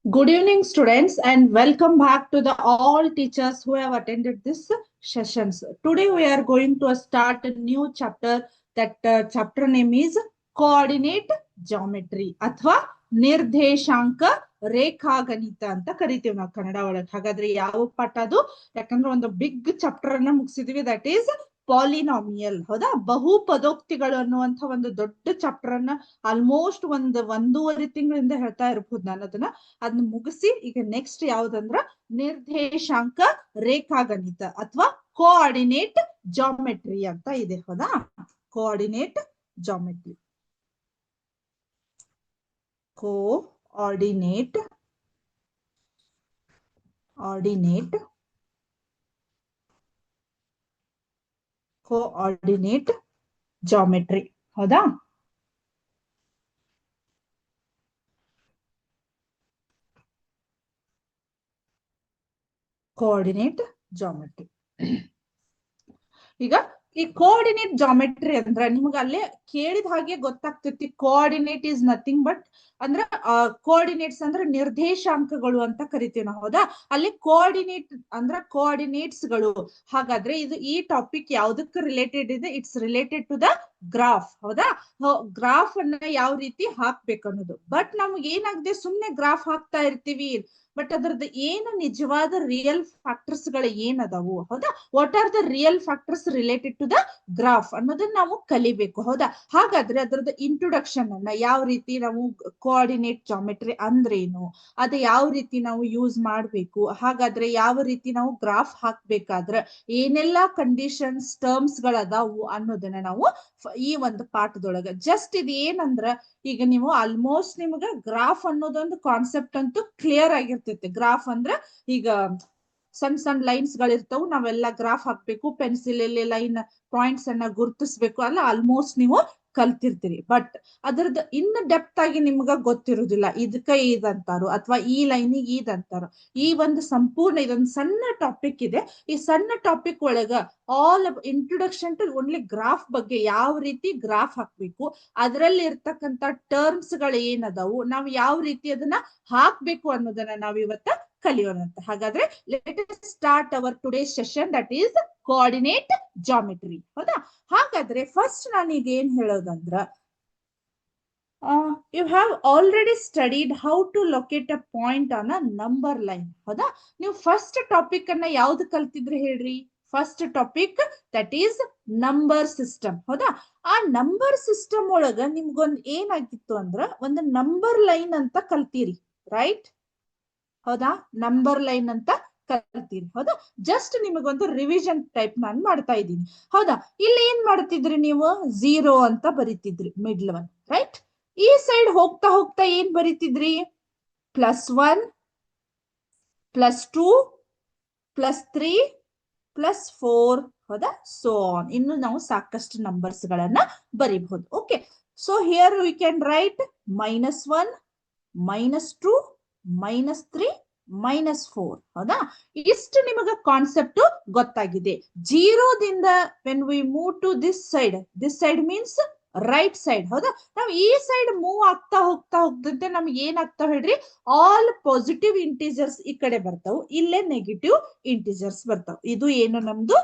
Good evening, students, and welcome back to the all teachers who have attended this sessions. Today we are going to start a new chapter. That chapter name is coordinate geometry ಅಥವಾ ನಿರ್ದೇಶಾಂಕ ರೇಖಾಗಣಿತ ಅಂತ ಕರಿತೀವಿ ನಾವು ಕನ್ನಡ ಒಳಗೆ. ಹಾಗಾದ್ರೆ ಯಾವ ಪಾಠ ಅದು? ಯಾಕಂದ್ರೆ ಒಂದು ಬಿಗ್ ಚಾಪ್ಟರ್ ಅನ್ನ ಮುಗಿಸಿದ್ವಿ, ದಟ್ ಈಸ್ ಪಾಲಿನಾಮಿಯಲ್. ಹೌದಾ? ಬಹು ಪದೋಕ್ತಿಗಳು ಅನ್ನುವಂತ ಒಂದು ದೊಡ್ಡ ಚಾಪ್ಟರ್ ಅನ್ನ ಆಲ್ಮೋಸ್ಟ್ ಒಂದೂವರೆ ತಿಂಗಳಿಂದ ಹೇಳ್ತಾ ಇರ್ಬೋದು ನಾನು ಅದನ್ನ ಮುಗಿಸಿ ಈಗ ನೆಕ್ಸ್ಟ್ ಯಾವ್ದಂದ್ರ ನಿರ್ದೇಶಾಂಕ ರೇಖಾಗಣಿತ ಅಥವಾ ಕೋಆರ್ಡಿನೇಟ್ ಜಾಮೆಟ್ರಿ ಅಂತ ಇದೆ. ಹೌದಾ? Coordinate geometry, coordinate geometry. ಹೌದಾ? Coordinate geometry. ಈಗ ಈ ಕೋಆರ್ಡಿನೇಟ್ ಜಾಮೆಟ್ರಿ ಅಂದ್ರೆ ನಿಮ್ಗೆ ಅಲ್ಲೇ ಕೇಳಿದ ಹಾಗೆ ಗೊತ್ತಾಗ್ತೈತಿ. ಕೋಆರ್ಡಿನೇಟ್ ಇಸ್ ನಥಿಂಗ್ ಬಟ್ ಅಂದ್ರೆ ಕೋಆರ್ಡಿನೇಟ್ಸ್ ಅಂದ್ರೆ ನಿರ್ದೇಶಾಂಕಗಳು ಅಂತ ಕರಿತೀವಿ ನಾವು. ಹೌದಾ? ಅಲ್ಲಿ ಕೋಆರ್ಡಿನೇಟ್ ಅಂದ್ರೆ ಕೋಆರ್ಡಿನೇಟ್ಸ್ ಗಳು. ಹಾಗಾದ್ರೆ ಇದು ಈ ಟಾಪಿಕ್ ಯಾವ್ದಕ್ಕೆ ರಿಲೇಟೆಡ್ ಇದೆ? It's related to the graph. ಹೌದಾ? ಗ್ರಾಫ್ ಅನ್ನ ಯಾವ ರೀತಿ ಹಾಕ್ಬೇಕು ಅನ್ನೋದು. ಬಟ್ ನಮ್ಗೆ ಏನಾಗಿದೆ, ಸುಮ್ನೆ ಗ್ರಾಫ್ ಹಾಕ್ತಾ ಇರ್ತೀವಿ, ಬಟ್ ಅದ್ರದ್ದು ಏನು ನಿಜವಾದ ರಿಯಲ್ ಫ್ಯಾಕ್ಟರ್ಸ್ ಗಳು ಏನದಾವು? ಹೌದಾ? What are the real factors related to the graph ಅನ್ನೋದನ್ನ ನಾವು ಕಲಿಬೇಕು. ಹೌದಾ? ಹಾಗಾದ್ರೆ ಅದ್ರದ್ದು ಇಂಟ್ರೊಡಕ್ಷನ್ ಅನ್ನ ಯಾವ ರೀತಿ ನಾವು ಕೋಆರ್ಡಿನೇಟ್ ಜಾಮೆಟ್ರಿ ಅಂದ್ರೇನು, ಅದು ಯಾವ ರೀತಿ ನಾವು ಯೂಸ್ ಮಾಡ್ಬೇಕು, ಹಾಗಾದ್ರೆ ಯಾವ ರೀತಿ ನಾವು ಗ್ರಾಫ್ ಹಾಕ್ಬೇಕಾದ್ರೆ ಏನೆಲ್ಲಾ ಕಂಡೀಷನ್ಸ್ ಟರ್ಮ್ಸ್ ಗಳದಾವು ಅನ್ನೋದನ್ನ ನಾವು ಈ ಒಂದು ಪಾಠದೊಳಗ ಜಸ್ಟ್ ಇದು ಏನಂದ್ರ ಈಗ ನೀವು ಆಲ್ಮೋಸ್ಟ್ ನಿಮ್ಗ ಗ್ರಾಫ್ ಅನ್ನೋದೊಂದು ಕಾನ್ಸೆಪ್ಟ್ ಅಂತೂ ಕ್ಲಿಯರ್ ಆಗಿರ್ತೈತೆ. ಗ್ರಾಫ್ ಅಂದ್ರ ಈಗ ಸಣ್ಣ ಸಣ್ಣ ಲೈನ್ಸ್ ಗಳಿರ್ತಾವು, ನಾವೆಲ್ಲ ಗ್ರಾಫ್ ಹಾಕ್ಬೇಕು, ಪೆನ್ಸಿಲ್ ಅಲ್ಲಿ ಲೈನ್ ಪಾಯಿಂಟ್ಸ್ ಅನ್ನ ಗುರುತಿಸ್ಬೇಕು ಅಲ್ಲ, ಆಲ್ಮೋಸ್ಟ್ ನೀವು ಕಲ್ತಿರ್ತೀರಿ. ಬಟ್ ಅದ್ರದ್ದು ಇನ್ನು ಡೆಪ್ತ್ ಆಗಿ ನಿಮ್ಗ ಗೊತ್ತಿರುದಿಲ್ಲ. ಇದಕ್ಕ ಇದಂತಾರು ಅಥವಾ ಈ ಲೈನಿಗೆ ಇದಂತಾರು. ಈ ಒಂದು ಸಂಪೂರ್ಣ ಇದೊಂದು ಸಣ್ಣ ಟಾಪಿಕ್ ಇದೆ. ಈ ಸಣ್ಣ ಟಾಪಿಕ್ ಒಳಗ all introduction to only graph ಬಗ್ಗೆ, ಯಾವ ರೀತಿ ಗ್ರಾಫ್ ಹಾಕ್ಬೇಕು, ಅದರಲ್ಲಿ ಇರ್ತಕ್ಕಂತ ಟರ್ಮ್ಸ್ ಗಳು ಏನದಾವು, ನಾವು ಯಾವ ರೀತಿ ಅದನ್ನ ಹಾಕ್ಬೇಕು ಅನ್ನೋದನ್ನ ನಾವ್ ಇವತ್ತ ಕಲಿಯೋಣಂತ. ಹಾಗಾದ್ರೆ let us start our today session, that is coordinate geometry. ಹೌದಾ? ಹಾಗಾದ್ರೆ ಫಸ್ಟ್ ನಾನೀಗ ಏನ್ ಹೇಳೋದಂದ್ರ, you have already studied how to locate a point on a number line. ಹೌದಾ? ನೀವು ಫಸ್ಟ್ ಟಾಪಿಕ್ ಅನ್ನ ಯಾವ್ದು ಕಲ್ತಿದ್ರಿ ಹೇಳ್ರಿ? First topic that is number system. ಹೌದಾ? ಆ ನಂಬರ್ ಸಿಸ್ಟಮ್ ಒಳಗ ನಿಮ್ಗೊಂದ್ ಏನಾಗಿತ್ತು ಅಂದ್ರ ಒಂದು ನಂಬರ್ ಲೈನ್ ಅಂತ ಕಲ್ತೀರಿ, ರೈಟ್? ಹೌದಾ? ನಂಬರ್ ಲೈನ್ ಅಂತ ಕಲ್ತೀರಿ. ಹೌದಾ? ಜಸ್ಟ್ ನಿಮಗೊಂದು ರಿವಿಷನ್ ಟೈಪ್ ನಾನು ಮಾಡ್ತಾ ಇದ್ದೀನಿ. ಹೌದಾ? ಇಲ್ಲಿ ಏನ್ ಮಾಡ್ತಿದ್ರಿ ನೀವು? 0 ಅಂತ ಬರೀತಿದ್ರಿ ಮಿಡ್ಲ್ ಒನ್, ರೈಟ್? ಈ ಸೈಡ್ ಹೋಗ್ತಾ ಹೋಗ್ತಾ ಏನ್ ಬರೀತಿದ್ರಿ? +1, +2, +3, +4. ಹೌದಾ? So on. ಇನ್ನು ನಾವು ಸಾಕಷ್ಟು ನಂಬರ್ಸ್ ಗಳನ್ನ ಬರೀಬಹುದು. Okay, so here we can write -1, -2, -3, -4. ಹೌದಾ? ಇಷ್ಟು ನಿಮಗ ಕಾನ್ಸೆಪ್ಟ್ ಗೊತ್ತಾಗಿದೆ. 0 ದಿಂದ when we move to this side means right side. ಹೌದಾ? ನಾವ್ ಈ ಸೈಡ್ ಮೂವ್ ಆಗ್ತಾ ಹೋಗ್ದಂತೆ ನಮ್ಗೆ ಏನಾಗ್ತಾವ ಹೇಳ್ರಿ? ಆಲ್ ಪಾಸಿಟಿವ್ ಇಂಟೀಜರ್ಸ್ ಈ ಕಡೆ ಬರ್ತಾವ್, ಇಲ್ಲೇ ನೆಗೆಟಿವ್ ಇಂಟೀಜರ್ಸ್ ಬರ್ತಾವ್. ಇದು ಏನು? ನಮ್ದು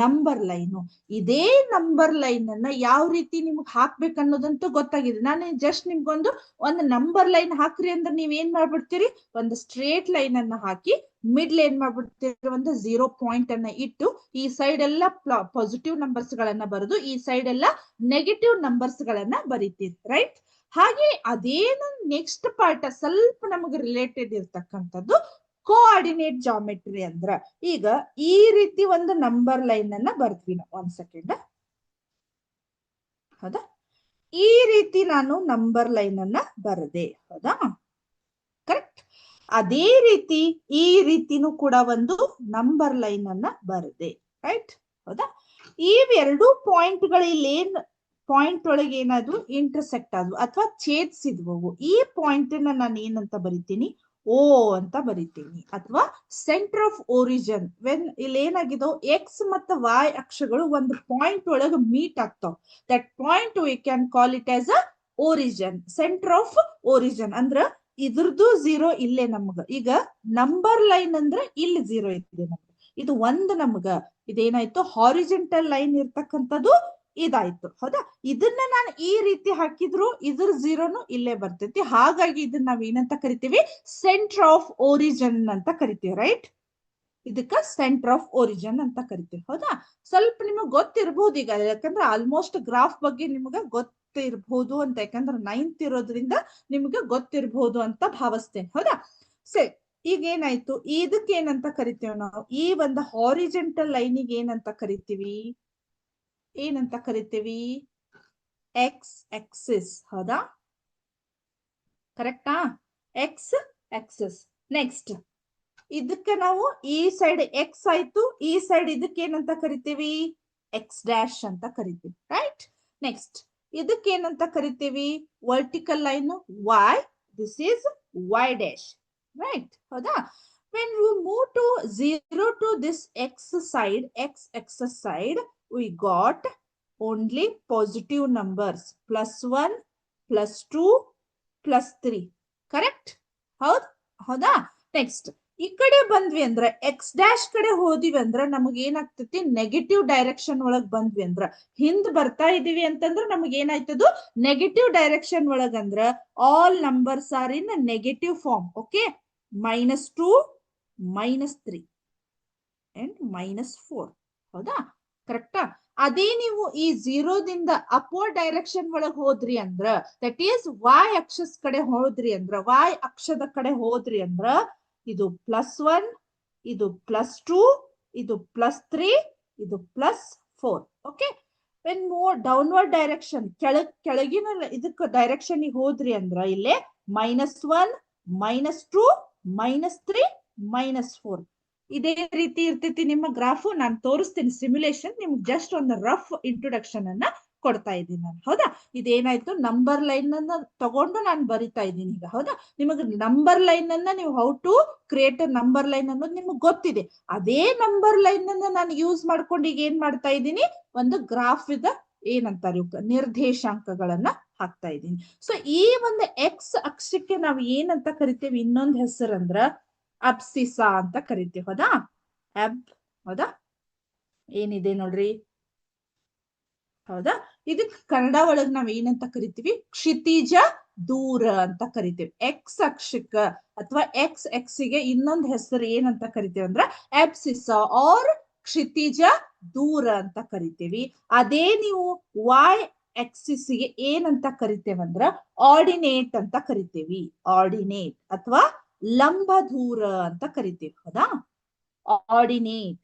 ನಂಬರ್ ಲೈನ್. ಇದೇ ನಂಬರ್ ಲೈನ್ ಅನ್ನ ಯಾವ ರೀತಿ ನಿಮ್ಗೆ ಹಾಕ್ಬೇಕು ಅನ್ನೋದಂತೂ ಗೊತ್ತಾಗಿದೆ. ನಾನು ಜಸ್ಟ್ ನಿಮ್ಗೊಂದು ನಂಬರ್ ಲೈನ್ ಹಾಕ್ರಿ ಅಂದ್ರೆ ನೀವ್ ಏನ್ ಮಾಡ್ಬಿಡ್ತೀರಿ? ಒಂದು ಸ್ಟ್ರೇಟ್ ಲೈನ್ ಅನ್ನ ಹಾಕಿ ಮಿಡ್ಲ್ ಏನ್ ಮಾಡ್ಬಿಡ್ತೀರಿ? ಒಂದು 0 ಪಾಯಿಂಟ್ ಅನ್ನ ಇಟ್ಟು ಈ ಸೈಡ್ ಎಲ್ಲ ಪಾಸಿಟಿವ್ ನಂಬರ್ಸ್ ಗಳನ್ನ ಬರೆದು ಈ ಸೈಡ್ ಎಲ್ಲ ನೆಗೆಟಿವ್ ನಂಬರ್ಸ್ ಗಳನ್ನ ಬರೀತೀರಿ, ರೈಟ್? ಹಾಗೆ ಅದೇನು ನೆಕ್ಸ್ಟ್ ಪಾರ್ಟ್ ಸ್ವಲ್ಪ ನಮಗೆ ರಿಲೇಟೆಡ್ ಇರ್ತಕ್ಕಂಥದ್ದು ಕೋಆರ್ಡಿನೇಟ್ ಜಾಮೆಟ್ರಿ. ಅಂದ್ರ ಈಗ ಈ ರೀತಿ ಒಂದು ನಂಬರ್ ಲೈನ್ ಅನ್ನ ಬರ್ತೀವಿ ನಾವು. 1 ಸೆಕೆಂಡ್. ಹೌದಾ? ಈ ರೀತಿ ನಾನು ನಂಬರ್ ಲೈನ್ ಅನ್ನ ಬರದೆ. ಹೌದಾ? ಕರೆಕ್ಟ್. ಅದೇ ರೀತಿ ಈ ರೀತಿನೂ ಕೂಡ ಒಂದು ನಂಬರ್ ಲೈನ್ ಅನ್ನ ಬರದೆ, ರೈಟ್? ಹೌದಾ? ಇವೆರಡು ಪಾಯಿಂಟ್ ಗಳು ಇಲ್ಲಿ ಏನ್ ಪಾಯಿಂಟ್ ಒಳಗೆ ಏನಾದ್ರು ಇಂಟರ್ಸೆಕ್ಟ್ ಆದ್ವು ಅಥವಾ ಛೇದಿಸಿದ್ವು, ಈ ಪಾಯಿಂಟ್ ಅನ್ನ ನಾನು ಏನಂತ ಬರಿತೀನಿ? ಓ ಅಂತ ಬರಿತೀನಿ. ಅಥವಾ ಸೆಂಟರ್ ಆಫ್ ಒರಿಜಿನ್. ವೆನ್ ಇಲ್ಲಿ ಏನಾಗಿದೋ ಎಕ್ಸ್ ಮತ್ತು ವೈ ಅಕ್ಷಗಳು ಒಂದು ಪಾಯಿಂಟ್ ಒಳಗೆ ಮೀಟ್ ಆಗ್ತಾವ, that point we can call it as a origin, centre of origin. ಅಂದ್ರ ಇದ್ರದ್ದು 0 ಇಲ್ಲೇ ನಮ್ಗ. ಈಗ ನಂಬರ್ ಲೈನ್ ಅಂದ್ರೆ ಇಲ್ಲಿ 0 ಇದೆ ನಮ್ಗೆ. ಇದು ಒಂದು ನಮ್ಗ ಇದೇನಾಯ್ತು, ಹಾರಿಜೆಂಟಲ್ ಲೈನ್ ಇರ್ತಕ್ಕಂಥದ್ದು ಇದಾಯ್ತು. ಹೌದಾ, ಇದನ್ನ ನಾನು ಈ ರೀತಿ ಹಾಕಿದ್ರು ಇದ್ರ 0ನು ಇಲ್ಲೇ ಬರ್ತೈತಿ. ಹಾಗಾಗಿ ಇದನ್ನ ನಾವ್ ಏನಂತ ಕರಿತೀವಿ, ಸೆಂಟರ್ ಆಫ್ ಒರಿಜಿನ್ ಅಂತ ಕರಿತೀವಿ. ರೈಟ್, ಇದಕ್ಕ ಸೆಂಟರ್ ಆಫ್ ಒರಿಜಿನ್ ಅಂತ ಕರಿತೀವಿ. ಹೌದಾ, ಸ್ವಲ್ಪ ನಿಮಗ್ ಗೊತ್ತಿರ್ಬಹುದು ಈಗ, ಯಾಕಂದ್ರೆ ಆಲ್ಮೋಸ್ಟ್ ಗ್ರಾಫ್ ಬಗ್ಗೆ ನಿಮ್ಗ ಗೊತ್ತಿರ್ಬಹುದು ಅಂತ, ಯಾಕಂದ್ರೆ 9th ಇರೋದ್ರಿಂದ ನಿಮ್ಗೆ ಗೊತ್ತಿರ್ಬಹುದು ಅಂತ ಭಾವಿಸ್ತೇನೆ. ಹೌದಾ, ಸರಿ. ಈಗ ಏನಾಯ್ತು, ಇದಕ್ಕೆ ಏನಂತ ಕರಿತೀವಿ ನಾವು, ಈ ಒಂದು ಹಾರಿಜೆಂಟಲ್ ಲೈನಿಗೆ ಏನಂತ ಕರಿತೀವಿ, ಏನಂತ ಕರಿತೀವಿ, ಎಕ್ಸ್ ಆಕ್ಸಿಸ್. ಹೌದಾ, ಕರೆಕ್ಟಾ, ಎಕ್ಸ್ ಆಕ್ಸಿಸ್. ನೆಕ್ಸ್ಟ್ ಇದಕ್ಕೆ ನಾವು ಈ ಸೈಡ್ ಎಕ್ಸ್ ಆಯ್ತು, ಈ ಸೈಡ್ ಇದಕ್ಕೆ ಏನಂತ ಕರಿತೀವಿ, ಎಕ್ಸ್ ಡ್ಯಾಶ್ ಅಂತ ಕರಿತೀವಿ. ರೈಟ್, ನೆಕ್ಸ್ಟ್ ಇದಕ್ಕೆ ಏನಂತ ಕರಿತೀವಿ, vertical line y, this is y dash. Right, ಹೌದಾ. when we move to 0 to this x side, x axis side, we got only positive numbers, +1, +2, +3. Correct, ಹೌದಾ. ನೆಕ್ಸ್ಟ್ ಈ ಕಡೆ ಬಂದ್ವಿ ಅಂದ್ರ, ಎಕ್ಸ್ ಡ್ಯಾಶ್ ಕಡೆ ಹೋದಿವಿ ಅಂದ್ರ ನಮಗ್ ಏನಾಗ್ತತಿ, ನೆಗೆಟಿವ್ ಡೈರೆಕ್ಷನ್ ಒಳಗ್ ಬಂದ್ವಿ ಅಂದ್ರ, ಹಿಂದ್ ಬರ್ತಾ ಇದೀವಿ ಅಂತಂದ್ರ ನಮಗ್ ಏನಾಯ್ತದು, ನೆಗೆಟಿವ್ ಡೈರೆಕ್ಷನ್ ಒಳಗ್ ಅಂದ್ರ all numbers are in negative form. Okay, -2, -3 and -4. ಹೌದಾ, ಕರೆಕ್ಟಾ. ಅದೇ ನೀವು ಈ 0ದಿಂದ ಅಪ್ವರ್ಡ್ ಡೈರೆಕ್ಷನ್ ಒಳಗ್ ಹೋದ್ರಿ ಅಂದ್ರ, ದಟ್ ಈಸ್ y ಅಕ್ಷಸ್ ಕಡೆ ಹೋದ್ರಿ ಅಂದ್ರ, y ಅಕ್ಷದ ಕಡೆ ಹೋದ್ರಿ ಅಂದ್ರ ಇದು +1, ಇದು +2, ಇದು +3, ಇದು +4. Okay, when more downward direction, ಕೆಳಗಿನ ಇದಕ್ಕೆ ಡೈರೆಕ್ಷನ್ ಹೋದ್ರಿ ಅಂದ್ರ ಇಲ್ಲೇ -1, -2, -3, -4. ಇದೇ ರೀತಿ ಇರ್ತೈತಿ ನಿಮ್ಮ ಗ್ರಾಫ್. ನಾನು ತೋರಿಸ್ತೀನಿ ಸಿಮ್ಯುಲೇಷನ್, ನಿಮ್ಗೆ ಜಸ್ಟ್ ಒಂದು ರಫ್ ಇಂಟ್ರೊಡಕ್ಷನ್ ಅನ್ನ ಕೊಡ್ತಾ ಇದ್ದೀನಿ ನಾನು. ಹೌದಾ, ಇದೇನಾಯ್ತು, ನಂಬರ್ ಲೈನ್ ಅನ್ನ ತಗೊಂಡು ನಾನು ಬರಿತಾ ಇದ್ದೀನಿ ಈಗ. ಹೌದಾ, ನಿಮಗೆ ನಂಬರ್ ಲೈನ್ ಅನ್ನ ನೀವು how to create number line ಅನ್ನೋದು ನಿಮ್ಗೆ ಗೊತ್ತಿದೆ. ಅದೇ ನಂಬರ್ ಲೈನ್ ಅನ್ನ ನಾನು ಯೂಸ್ ಮಾಡ್ಕೊಂಡು ಈಗ ಏನ್ ಮಾಡ್ತಾ ಇದ್ದೀನಿ, ಒಂದು ಗ್ರಾಫ್ ಇದ ಏನಂತಾರೆ ನಿರ್ದೇಶಾಂಕಗಳನ್ನ ಹಾಕ್ತಾ ಇದ್ದೀನಿ. ಸೊ ಈ ಒಂದು ಎಕ್ಸ್ ಅಕ್ಷಕ್ಕೆ ನಾವು ಏನಂತ ಕರಿತೇವೆ, ಇನ್ನೊಂದು ಹೆಸರಂದ್ರ ಅಬ್ಸಿಸ ಅಂತ ಕರಿತೀವಿ. ಹೌದಾ, ಹೌದಾ, ಏನಿದೆ ನೋಡ್ರಿ. ಹೌದಾ, ಇದಕ್ ಕನ್ನಡ ಒಳಗ್ ನಾವ್ ಏನಂತ ಕರಿತೀವಿ, ಕ್ಷಿತಿಜ ದೂರ ಅಂತ ಕರಿತೀವಿ. ಎಕ್ಸ್ ಅಕ್ಷಕ್ಕ ಅಥವಾ ಎಕ್ಸ್ ಎಕ್ಸಿಗೆ ಇನ್ನೊಂದು ಹೆಸರು ಏನಂತ ಕರಿತೀವಿ ಅಂದ್ರ ಅಬ್ಸಿಸ ಆರ್ ಕ್ಷಿತಿಜ ದೂರ ಅಂತ ಕರಿತೀವಿ. ಅದೇ ನೀವು ವೈ ಎಕ್ಸಿಸ್ ಗೆ ಏನಂತ ಕರಿತೇವಂದ್ರ ಆರ್ಡಿನೇಟ್ ಅಂತ ಕರಿತೀವಿ. ಆರ್ಡಿನೇಟ್ ಅಥವಾ ಲಂಬ ದೂರ ಅಂತ ಕರಿತೀವಿ. ಹೌದಾ, ಆರ್ಡಿನೇಟ್,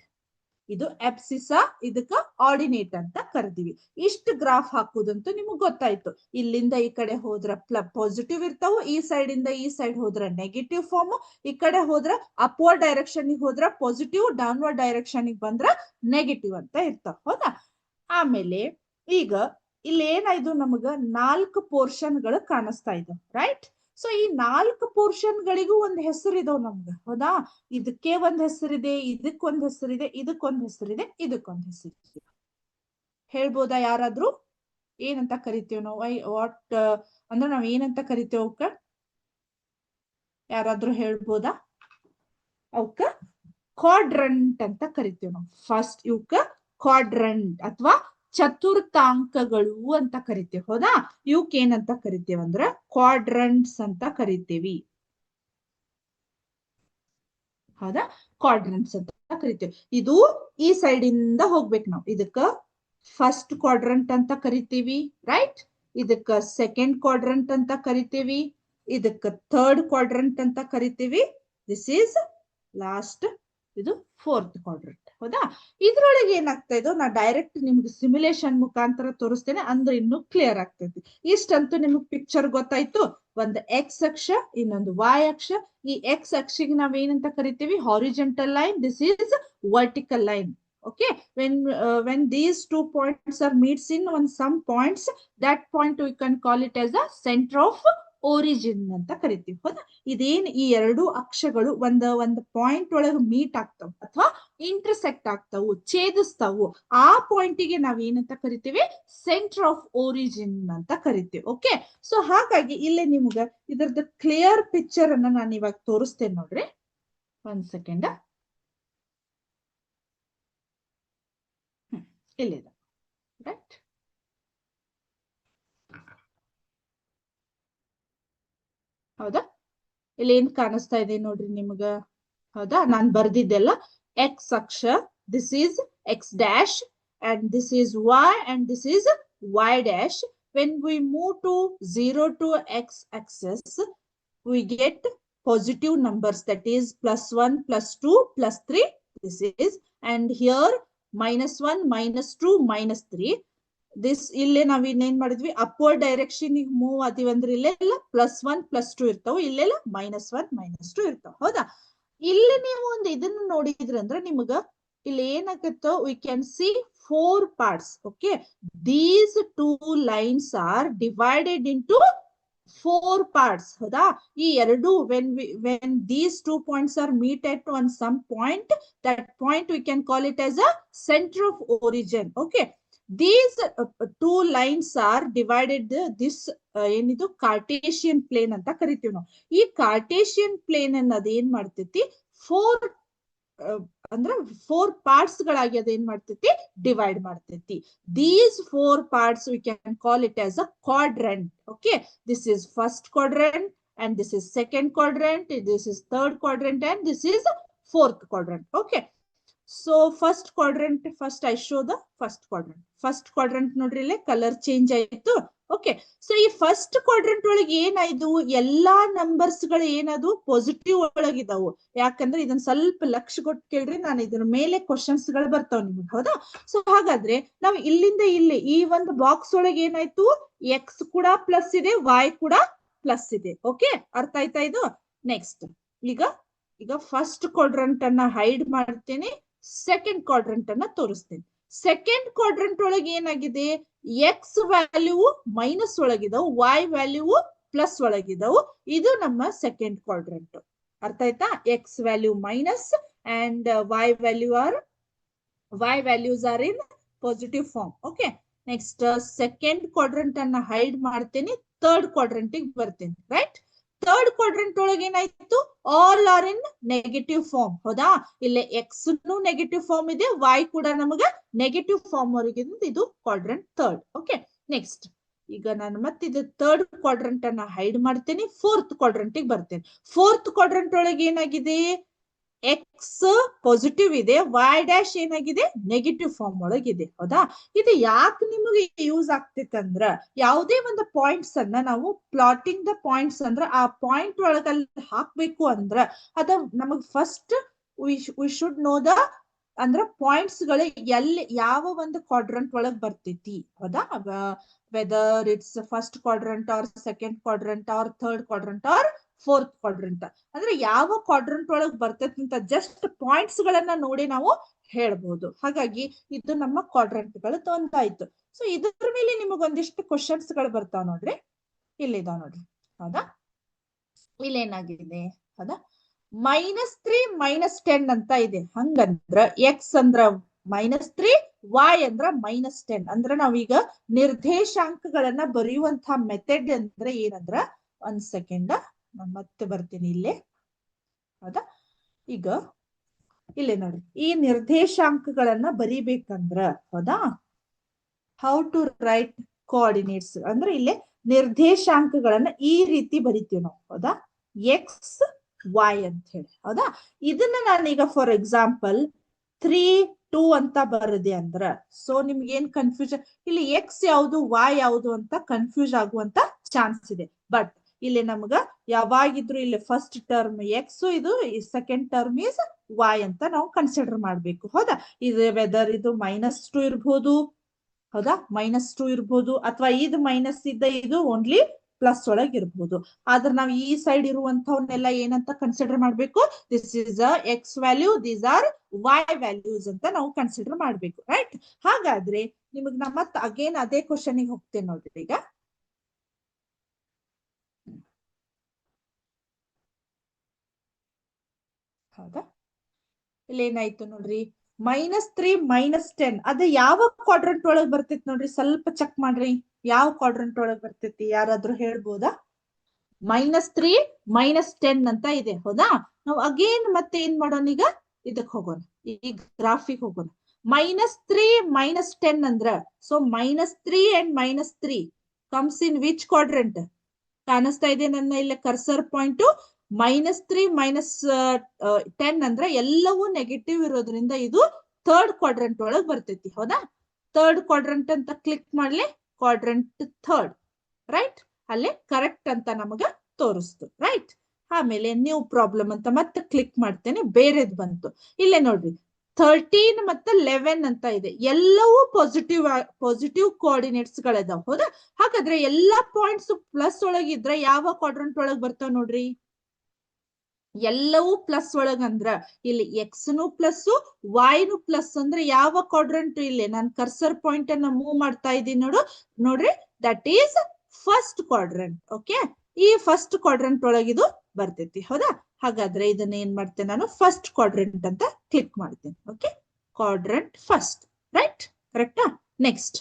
ಇದು ಅಬ್ಸಿಸ, ಇದಕ್ಕ ಆರ್ಡಿನೇಟ್ ಅಂತ ಕರಿತೀವಿ. ಇಷ್ಟು ಗ್ರಾಫ್ ಹಾಕುದಂತೂ ನಿಮಗ್ ಗೊತ್ತಾಯ್ತು. ಇಲ್ಲಿಂದ ಈ ಕಡೆ ಹೋದ್ರ ಪಾಸಿಟಿವ್ ಇರ್ತಾವ, ಈ ಸೈಡ್ ಇಂದ ಈ ಸೈಡ್ ಹೋದ್ರ ನೆಗೆಟಿವ್ ಫಾರ್ಮ್, ಈ ಕಡೆ ಹೋದ್ರ ಅಪ್ವರ್ಡ್ ಡೈರೆಕ್ಷನ್ ಹೋದ್ರ ಪಾಸಿಟಿವ್, ಡೌನ್ವರ್ಡ್ ಡೈರೆಕ್ಷನ್ ಬಂದ್ರ ನೆಗೆಟಿವ್ ಅಂತ ಇರ್ತಾವ. ಹೌದಾ, ಆಮೇಲೆ ಈಗ ಇಲ್ಲಿ ಏನಾಯ್ತು, ನಮಗ 4 ಪೋರ್ಷನ್ ಗಳು ಕಾಣಿಸ್ತಾ ಇದಾವ. ರೈಟ್, ಸೊ ಈ 4 ಪೋರ್ಷನ್ ಗಳಿಗೂ ಒಂದ್ ಹೆಸರು ಇದಾವ್ ನಮ್ಗ. ಹೌದಾ, ಇದಕ್ಕೆ ಒಂದ್ ಹೆಸರಿದೆ, ಇದಕ್ಕೊಂದ್ ಹೆಸರಿದೆ, ಇದಕ್ಕೊಂದ್ ಹೆಸರಿದೆ, ಇದಕ್ಕೊಂದ್ ಹೆಸರಿದೆ. ಹೇಳ್ಬೋದಾ ಯಾರಾದ್ರೂ, ಏನಂತ ಕರಿತೇವ್ ನಾವು, ವಾಟ್ ಅಂದ್ರೆ ನಾವ್ ಏನಂತ ಕರಿತೇವ್ ಅವಕ್ಕ, ಯಾರಾದ್ರೂ ಹೇಳ್ಬೋದಾ? ಅವಕ್ಕ ಕ್ವಾಡ್ರಂಟ್ ಅಂತ ಕರಿತೇವ್ ನಾವು. ಫಸ್ಟ್ ಇವಕ್ಕ ಕ್ವಾಡ್ರಂಟ್ ಅಥವಾ ಚತುರ್ಥಾಂಕಗಳು ಅಂತ ಕರಿತೇವೆ. ಹೌದಾ, ಇವಕ್ ಏನಂತ ಕರಿತೇವೆ ಅಂದ್ರ ಕ್ವಾಡ್ರಂಟ್ಸ್ ಅಂತ ಕರಿತೇವಿ. ಹೌದಾ, ಕ್ವಾಡ್ರಂಟ್ಸ್ ಅಂತ ಕರಿತೇವೆ. ಇದು ಈ ಸೈಡ್ ಇಂದ ಹೋಗ್ಬೇಕು ನಾವು. ಇದಕ್ಕ ಫಸ್ಟ್ ಕ್ವಾಡ್ರಂಟ್ ಅಂತ ಕರಿತೀವಿ. ರೈಟ್, ಇದಕ್ಕ ಸೆಕೆಂಡ್ ಕ್ವಾಡ್ರಂಟ್ ಅಂತ ಕರಿತೀವಿ, ಇದಕ್ಕ ಥರ್ಡ್ ಕ್ವಾಡ್ರಂಟ್ ಅಂತ ಕರಿತೀವಿ, ದಿಸ್ ಈಸ್ ಲಾಸ್ಟ್, ಇದು ಫೋರ್ತ್ ಕ್ವಾಡ್ರಂಟ್. ಹೌದಾ, ಇದ್ರೊಳಗೆ ಏನಾಗ್ತಾ ಇದೋ ನಾ ಡೈರೆಕ್ಟ್ ನಿಮ್ಗೆ ಸಿಮ್ಯುಲೇಷನ್ ಮುಖಾಂತರ ತೋರಿಸ್ತೇನೆ, ಅಂದ್ರೆ ಇನ್ನು ಕ್ಲಿಯರ್ ಆಗ್ತೈತಿ. ಇಷ್ಟಂತೂ ನಿಮ್ಗೆ ಪಿಕ್ಚರ್ ಗೊತ್ತಾಯ್ತು. ಒಂದು ಎಕ್ಸ್ ಅಕ್ಷ, ಇನ್ನೊಂದು ವೈ ಅಕ್ಷ. ಈ ಎಕ್ಸ್ ಅಕ್ಷಿಗೆ ನಾವ್ ಏನಂತ ಕರಿತೀವಿ, horizontal line, this is vertical line. Okay, when these 2 points are meets in on some points, that point we can call it as the center of origin ಅಂತ ಕರಿತೀವಿ. ಹೌದಾ, ಇದೇನ್ ಈ ಎರಡು ಅಕ್ಷಗಳು ಒಂದು ಪಾಯಿಂಟ್ ಒಳಗೆ ಮೀಟ್ ಆಗ್ತಾವ ಅಥವಾ ಇಂಟರ್ಸೆಕ್ಟ್ ಆಗ್ತಾವು, ಛೇದಿಸ್ತಾವು, ಆ ಪಾಯಿಂಟಿಗೆ ನಾವ್ ಏನಂತ ಕರಿತೀವಿ, ಸೆಂಟರ್ ಆಫ್ ಒರಿಜಿನ್ ಅಂತ ಕರಿತೀವಿ. ಓಕೆ, ಸೊ ಹಾಗಾಗಿ ಇಲ್ಲಿ ನಿಮ್ಗ ಇದರದ ಕ್ಲಿಯರ್ ಪಿಕ್ಚರ್ ಅನ್ನ ನಾನು ಇವಾಗ ತೋರಿಸ್ತೇನೆ ನೋಡ್ರಿ. ಒಂದ್ ಸೆಕೆಂಡ್. ಇಲ್ಲಿದೆ, ರೈಟ್. ಹೌದಾ, ಇಲ್ಲಿ ಏನ್ ಕಾಣಿಸ್ತಾ ಇದೆ ನೋಡ್ರಿ ನಿಮ್ಗ. ಹೌದಾ, ನಾನ್ ಬರ್ದಿದ್ದೆಲ್ಲ ಎಕ್ಸ್ ಅಕ್ಷ, this is x dash, and this is y, and this is y dash. When we move to 0 to x axis, we get positive numbers, that is +1, +2, +3. This is, and here -1, -2, -3. This ಇಲ್ಲೇ ನಾವ್ ಇನ್ನೇನ್ ಮಾಡಿದ್ವಿ, upward direction move ಆದಿವಿ ಅಂದ್ರೆ ಇಲ್ಲೆಲ್ಲ +1, +2 ಇರ್ತಾವ, ಇಲ್ಲೆಲ್ಲ -1, -2 ಇರ್ತಾವ. ಹೌದಾ, ಇಲ್ಲಿ ನೀವು ಒಂದು ಇದನ್ನ ನೋಡಿದ್ರಂದ್ರೆ ನಿಮ್ಗ ಇಲ್ಲಿ ಏನಾಗತ್ತೋ, we can see 4 parts. Okay, these 2 lines are divided into 4 parts. ಹೌದಾ, ಈ ಎರಡು when these 2 points are meet at on some point, that point we can call it as a center of origin. Okay, these 2 lines are divided this ಏನಿದು Cartesian plane ಅಂತ ಕರಿತೀವಿ ನಾವು. ಈ Cartesian plane ಅನ್ನೋದು ಏನ್ ಮಾಡ್ತೈತಿ, 4 ಅಂದ್ರೆ 4 parts ಗಳಾಗಿ ಅದೇನ್ ಮಾಡ್ತೈತಿ, ಡಿವೈಡ್ ಮಾಡ್ತೈತಿ. These 4 parts we can call it as a quadrant. Okay, this is first quadrant, and this is second quadrant, this is third quadrant, and this is fourth quadrant. Okay, so first quadrant, first I show the first quadrant. First quadrant ನೋಡ್ರಿ, ಇಲ್ಲಿ colour change ಆಯ್ತು. Okay, so ಈ first quadrant ಒಳಗೆ ಏನಾಯ್ತು, ಎಲ್ಲಾ numbers ಗಳು ಏನದು positive ಒಳಗಿದಾವು. ಯಾಕಂದ್ರೆ ಇದನ್ನ ಸ್ವಲ್ಪ ಲಕ್ಷ ಕೊಟ್ಟು ಕೇಳ್ರಿ, ನಾನು ಇದ್ರ ಮೇಲೆ ಕ್ವಶನ್ಸ್ ಗಳು ಬರ್ತಾವ ನಿಮ್ಗೆ. ಹೌದಾ, ಸೊ ಹಾಗಾದ್ರೆ ನಾವು ಇಲ್ಲಿಂದ ಇಲ್ಲಿ ಈ ಒಂದು ಬಾಕ್ಸ್ ಒಳಗೆ ಏನಾಯ್ತು, ಎಕ್ಸ್ ಕೂಡ ಪ್ಲಸ್ ಇದೆ, ವೈ ಕೂಡ ಪ್ಲಸ್ ಇದೆ. ಓಕೆ, ಅರ್ಥ ಆಯ್ತಾ ಇದು? ನೆಕ್ಸ್ಟ್ ಈಗ ಫಸ್ಟ್ ಕ್ವಾಡ್ರೆಂಟ್ ಅನ್ನ ಹೈಡ್ ಮಾಡ್ತೇನೆ, ಸೆಕೆಂಡ್ ಕ್ವಾಡ್ರೆಂಟ್ ಅನ್ನ ತೋರಿಸ್ತೇನೆ. ಸೆಕೆಂಡ್ ಕ್ವಾಡ್ರೆಂಟ್ ಒಳಗೆ ಏನಾಗಿದೆ, ಎಕ್ಸ್ ವ್ಯಾಲ್ಯೂ ಮೈನಸ್ ಒಳಗಿದಾವು, ವೈ ವ್ಯಾಲ್ಯೂ ಪ್ಲಸ್ ಒಳಗಿದಾವು. ಇದು ನಮ್ಮ ಸೆಕೆಂಡ್ ಕ್ವಾಡ್ರೆಂಟ್. ಅರ್ಥ ಆಯ್ತಾ? X value minus and y values are in positive form. Okay, next second quadrant ಅನ್ನ ಹೈಡ್ ಮಾಡ್ತೇನೆ, ಥರ್ಡ್ ಕ್ವಾಡ್ರೆಂಟ್ ಬರ್ತೇನೆ. ರೈಟ್, ಥರ್ಡ್ ಕ್ವಾಡ್ರೆಂಟ್ ಒಳಗೆ ಏನಾಯ್ತು, all are in negative form. ಹೌದಾ, ಇಲ್ಲಿ ಎಕ್ಸ್ ನೆಗೆಟಿವ್ ಫಾರ್ಮ್ ಇದೆ, ವೈ ಕೂಡ ನಮಗ ನೆಗೆಟಿವ್ ಫಾರ್ಮ್ ವರೆಗೆ ಇದು ಕ್ವಾಡ್ರೆಂಟ್ ಥರ್ಡ್. ಓಕೆ, ನೆಕ್ಸ್ಟ್ ಈಗ ನಾನು ಮತ್ತೆ ಇದು ಥರ್ಡ್ ಕ್ವಾಡ್ರೆಂಟ್ ಅನ್ನ ಹೈಡ್ ಮಾಡ್ತೇನೆ, ಫೋರ್ತ್ ಕ್ವಾಡ್ರೆಂಟ್ ಬರ್ತೇನೆ. ಫೋರ್ತ್ ಕ್ವಾಡ್ರೆಂಟ್ ಒಳಗೆ ಏನಾಗಿದೆ, ಎಕ್ಸ್ ಪಾಸಿಟಿವ್ ಇದೆ, ವೈ ಡ್ಯಾಶ್ ಏನಾಗಿದೆ, ನೆಗೆಟಿವ್ ಫಾರ್ಮ್ ಒಳಗಿದೆ. ಹೌದಾ, ಇದು ಯಾಕೆ ನಿಮಗೆ ಯೂಸ್ ಆಗ್ತಿತ್ತಂದ್ರ, ಯಾವುದೇ ಒಂದು ಪಾಯಿಂಟ್ಸ್ ಅನ್ನ ನಾವು ಪ್ಲಾಟಿಂಗ್ ದ ಪಾಯಿಂಟ್ಸ್ ಅಂದ್ರ ಆ ಪಾಯಿಂಟ್ ಒಳಗಲ್ಲಿ ಹಾಕ್ಬೇಕು ಅಂದ್ರ ಅದ ನಮಗ್ first we should know the ಅಂದ್ರ ಪಾಯಿಂಟ್ಸ್ ಗಳು ಎಲ್ಲಿ ಯಾವ ಒಂದು ಕ್ವಾಡ್ರೆಂಟ್ ಒಳಗ್ ಬರ್ತೈತಿ. ಹೌದಾ, whether it's first quadrant or second quadrant or third quadrant or fourth quadrant, ಅಂದ್ರೆ ಯಾವ ಕ್ವಾಡ್ರೆಂಟ್ ಒಳಗ್ ಬರ್ತೈತಿ ಅಂತ ಜಸ್ಟ್ ಪಾಯಿಂಟ್ಸ್ ಗಳನ್ನ ನೋಡಿ ನಾವು ಹೇಳ್ಬಹುದು. ಹಾಗಾಗಿ ಇದು ನಮ್ಮ ಕ್ವಾಡ್ರೆಂಟ್ ಗಳು ಒಂದಾಯ್ತು. ಸೊ ಇದ್ರ ಮೇಲೆ ನಿಮಗ್ ಒಂದಿಷ್ಟು ಕ್ವಶನ್ಸ್ ಗಳು ಬರ್ತಾವ ನೋಡ್ರಿ, ಇಲ್ಲಿದಾವ ನೋಡ್ರಿ. ಹೌದಾ, ಇಲ್ಲೇನಾಗಿದೆ, ಹೌದಾ, -3 -10 ಅಂತ ಇದೆ. ಹಂಗಂದ್ರ ಎಕ್ಸ್ ಅಂದ್ರ -3, ವೈ ಅಂದ್ರ -10. ಅಂದ್ರ ನಾವೀಗ ನಿರ್ದೇಶಾಂಕಗಳನ್ನ ಬರೆಯುವಂತಹ ಮೆಥಡ್ ಅಂದ್ರೆ ಏನಂದ್ರ, ಒಂದ್ ಸೆಕೆಂಡ್ ನಾನು ಮತ್ತೆ ಬರ್ತೀನಿ ಇಲ್ಲೇ. ಹೌದಾ, ಈಗ ಇಲ್ಲೇ ನೋಡ್ರಿ, ಈ ನಿರ್ದೇಶಾಂಕಗಳನ್ನ ಬರಿಬೇಕಂದ್ರ, ಹೌದಾ, ಹೌ ಟು ರೈಟ್ ಕೋಆರ್ಡಿನೇಟ್ಸ್ ಅಂದ್ರೆ ಇಲ್ಲೇ ನಿರ್ದೇಶಾಂಕಗಳನ್ನ ಈ ರೀತಿ ಬರಿತೀವಿ ನಾವು. ಹೌದಾ, ಎಕ್ಸ್ ವೈ ಅಂತ ಹೇಳಿ. ಹೌದಾ, ಇದನ್ನ ನಾನೀಗ ಫಾರ್ ಎಕ್ಸಾಂಪಲ್ 3, 2 ಅಂತ ಬರದೆ ಅಂದ್ರ, ಸೊ ನಿಮ್ಗೆ ಏನ್ ಕನ್ಫ್ಯೂಷನ್, ಇಲ್ಲಿ ಎಕ್ಸ್ ಯಾವುದು ವೈ ಯಾವುದು ಅಂತ ಕನ್ಫ್ಯೂಸ್ ಆಗುವಂತ ಚಾನ್ಸ್ ಇದೆ. ಬಟ್ ಇಲ್ಲಿ ನಮ್ಗ ಯಾವಾಗಿದ್ರು ಇಲ್ಲಿ ಫಸ್ಟ್ ಟರ್ಮ್ ಎಕ್ಸ್, ಇದು ಸೆಕೆಂಡ್ ಟರ್ಮ್ ಈಸ್ ವೈ ಅಂತ ನಾವು ಕನ್ಸಿಡರ್ ಮಾಡ್ಬೇಕು. ಹೌದಾ, ಇದು ವೆದರ್ ಇದು -2 ಇರ್ಬೋದು. ಹೌದಾ, -2 ಇರ್ಬೋದು, ಅಥವಾ ಇದು ಮೈನಸ್ ಇದ್ದ ಇದು ಓನ್ಲಿ ಪ್ಲಸ್ ಒಳಗೆ ಇರ್ಬೋದು. ಆದ್ರೆ ನಾವು ಈ ಸೈಡ್ ಇರುವಂತವನ್ನೆಲ್ಲ ಏನಂತ ಕನ್ಸಿಡರ್ ಮಾಡ್ಬೇಕು, this is x value, these are y values ಅಂತ ನಾವು ಕನ್ಸಿಡರ್ ಮಾಡ್ಬೇಕು. ರೈಟ್, ಹಾಗಾದ್ರೆ ನಿಮಗ್ ನಾ ಮತ್ತೆ ಅಗೇನ್ ಅದೇ ಕ್ವಶನ್ ಹೋಗ್ತೇನೆ ನೋಡ್ರಿ. ಈಗ ಹೌದಾ? ಇಲ್ಲಿ ಏನಾಯ್ತು ನೋಡ್ರಿ, -3 -10 ಅದು ಯಾವ ಕ್ವಾಡ್ರಂಟ್ ಒಳಗ್ ಬರ್ತೈತಿ ನೋಡ್ರಿ, ಸ್ವಲ್ಪ ಚೆಕ್ ಮಾಡ್ರಿ. ಯಾವ ಕ್ವಾಡ್ರಂಟ್ ಒಳಗ್ ಬರ್ತೈತಿ, ಯಾರಾದ್ರೂ ಹೇಳ್ಬೋದಾ? -3 -10 ಅಂತ ಇದೆ. ಹೌದಾ? ನಾವು ಅಗೇನ್ ಮತ್ತೆ ಏನ್ ಮಾಡೋಣ, ಈಗ ಇದಕ್ ಹೋಗೋಣ, ಈ ಗ್ರಾಫಿಕ್ ಹೋಗೋಣ. -3 -10 ಅಂದ್ರ, so -3 and -3 comes in which quadrant? ಕಾಣಿಸ್ತಾ ಇದೆ ನನ್ನ ಇಲ್ಲಿ ಕರ್ಸರ್ ಪಾಯಿಂಟ್. -3 -10 ಅಂದ್ರೆ ಎಲ್ಲವೂ ನೆಗೆಟಿವ್ ಇರೋದ್ರಿಂದ ಇದು ಥರ್ಡ್ ಕ್ವಾಡ್ರಂಟ್ ಒಳಗ್ ಬರ್ತೈತಿ. ಹೌದಾ? ಥರ್ಡ್ ಕ್ವಾಡ್ರಂಟ್ ಅಂತ ಕ್ಲಿಕ್ ಮಾಡ್ಲಿ, ಕ್ವಾಡ್ರಂಟ್ ಥರ್ಡ್, ರೈಟ್? ಅಲ್ಲೇ ಕರೆಕ್ಟ್ ಅಂತ ನಮಗ ತೋರಿಸ್ತು, ರೈಟ್? ಆಮೇಲೆ ನ್ಯೂ ಪ್ರಾಬ್ಲಮ್ ಅಂತ ಮತ್ತೆ ಕ್ಲಿಕ್ ಮಾಡ್ತೇನೆ, ಬೇರೆದ್ ಬಂತು. ಇಲ್ಲೇ ನೋಡ್ರಿ 13 ಮತ್ತೆ 11 ಅಂತ ಇದೆ, ಎಲ್ಲವೂ ಪಾಸಿಟಿವ್ ಕೋಆರ್ಡಿನೇಟ್ಸ್ ಗಳಿದಾವ್. ಹೌದಾ? ಹಾಗಾದ್ರೆ ಎಲ್ಲಾ ಪಾಯಿಂಟ್ಸ್ ಪ್ಲಸ್ ಒಳಗಿದ್ರೆ ಯಾವ ಕ್ವಾಡ್ರಂಟ್ ಒಳಗ್ ಬರ್ತಾವ ನೋಡ್ರಿ? ಎಲ್ಲವೂ ಪ್ಲಸ್ ಒಳಗಂದ್ರ ಇಲ್ಲಿ ಎಕ್ಸ್ನು ಪ್ಲಸ್, ವಾಯ್ನು ಪ್ಲಸ್ ಅಂದ್ರೆ ಯಾವ ಕ್ವಾಡ್ರಂಟ್? ಇಲ್ಲಿ ನಾನು ಕರ್ಸರ್ ಪಾಯಿಂಟ್ ಅನ್ನ ಮೂವ್ ಮಾಡ್ತಾ ಇದ್ದೀನಿ ನೋಡ್ರಿ, that is first quadrant. Okay, ಈ ಫಸ್ಟ್ ಕ್ವಾಡ್ರಂಟ್ ಒಳಗಿದು ಬರ್ತೈತಿ. ಹೌದಾ? ಹಾಗಾದ್ರೆ ಇದನ್ನ ಏನ್ ಮಾಡ್ತೇನೆ ನಾನು, ಫಸ್ಟ್ ಕ್ವಾಡ್ರಂಟ್ ಅಂತ ಕ್ಲಿಕ್ ಮಾಡ್ತೇನೆ. Okay, quadrant first, right? ಕರೆಕ್ಟಾ? ನೆಕ್ಸ್ಟ್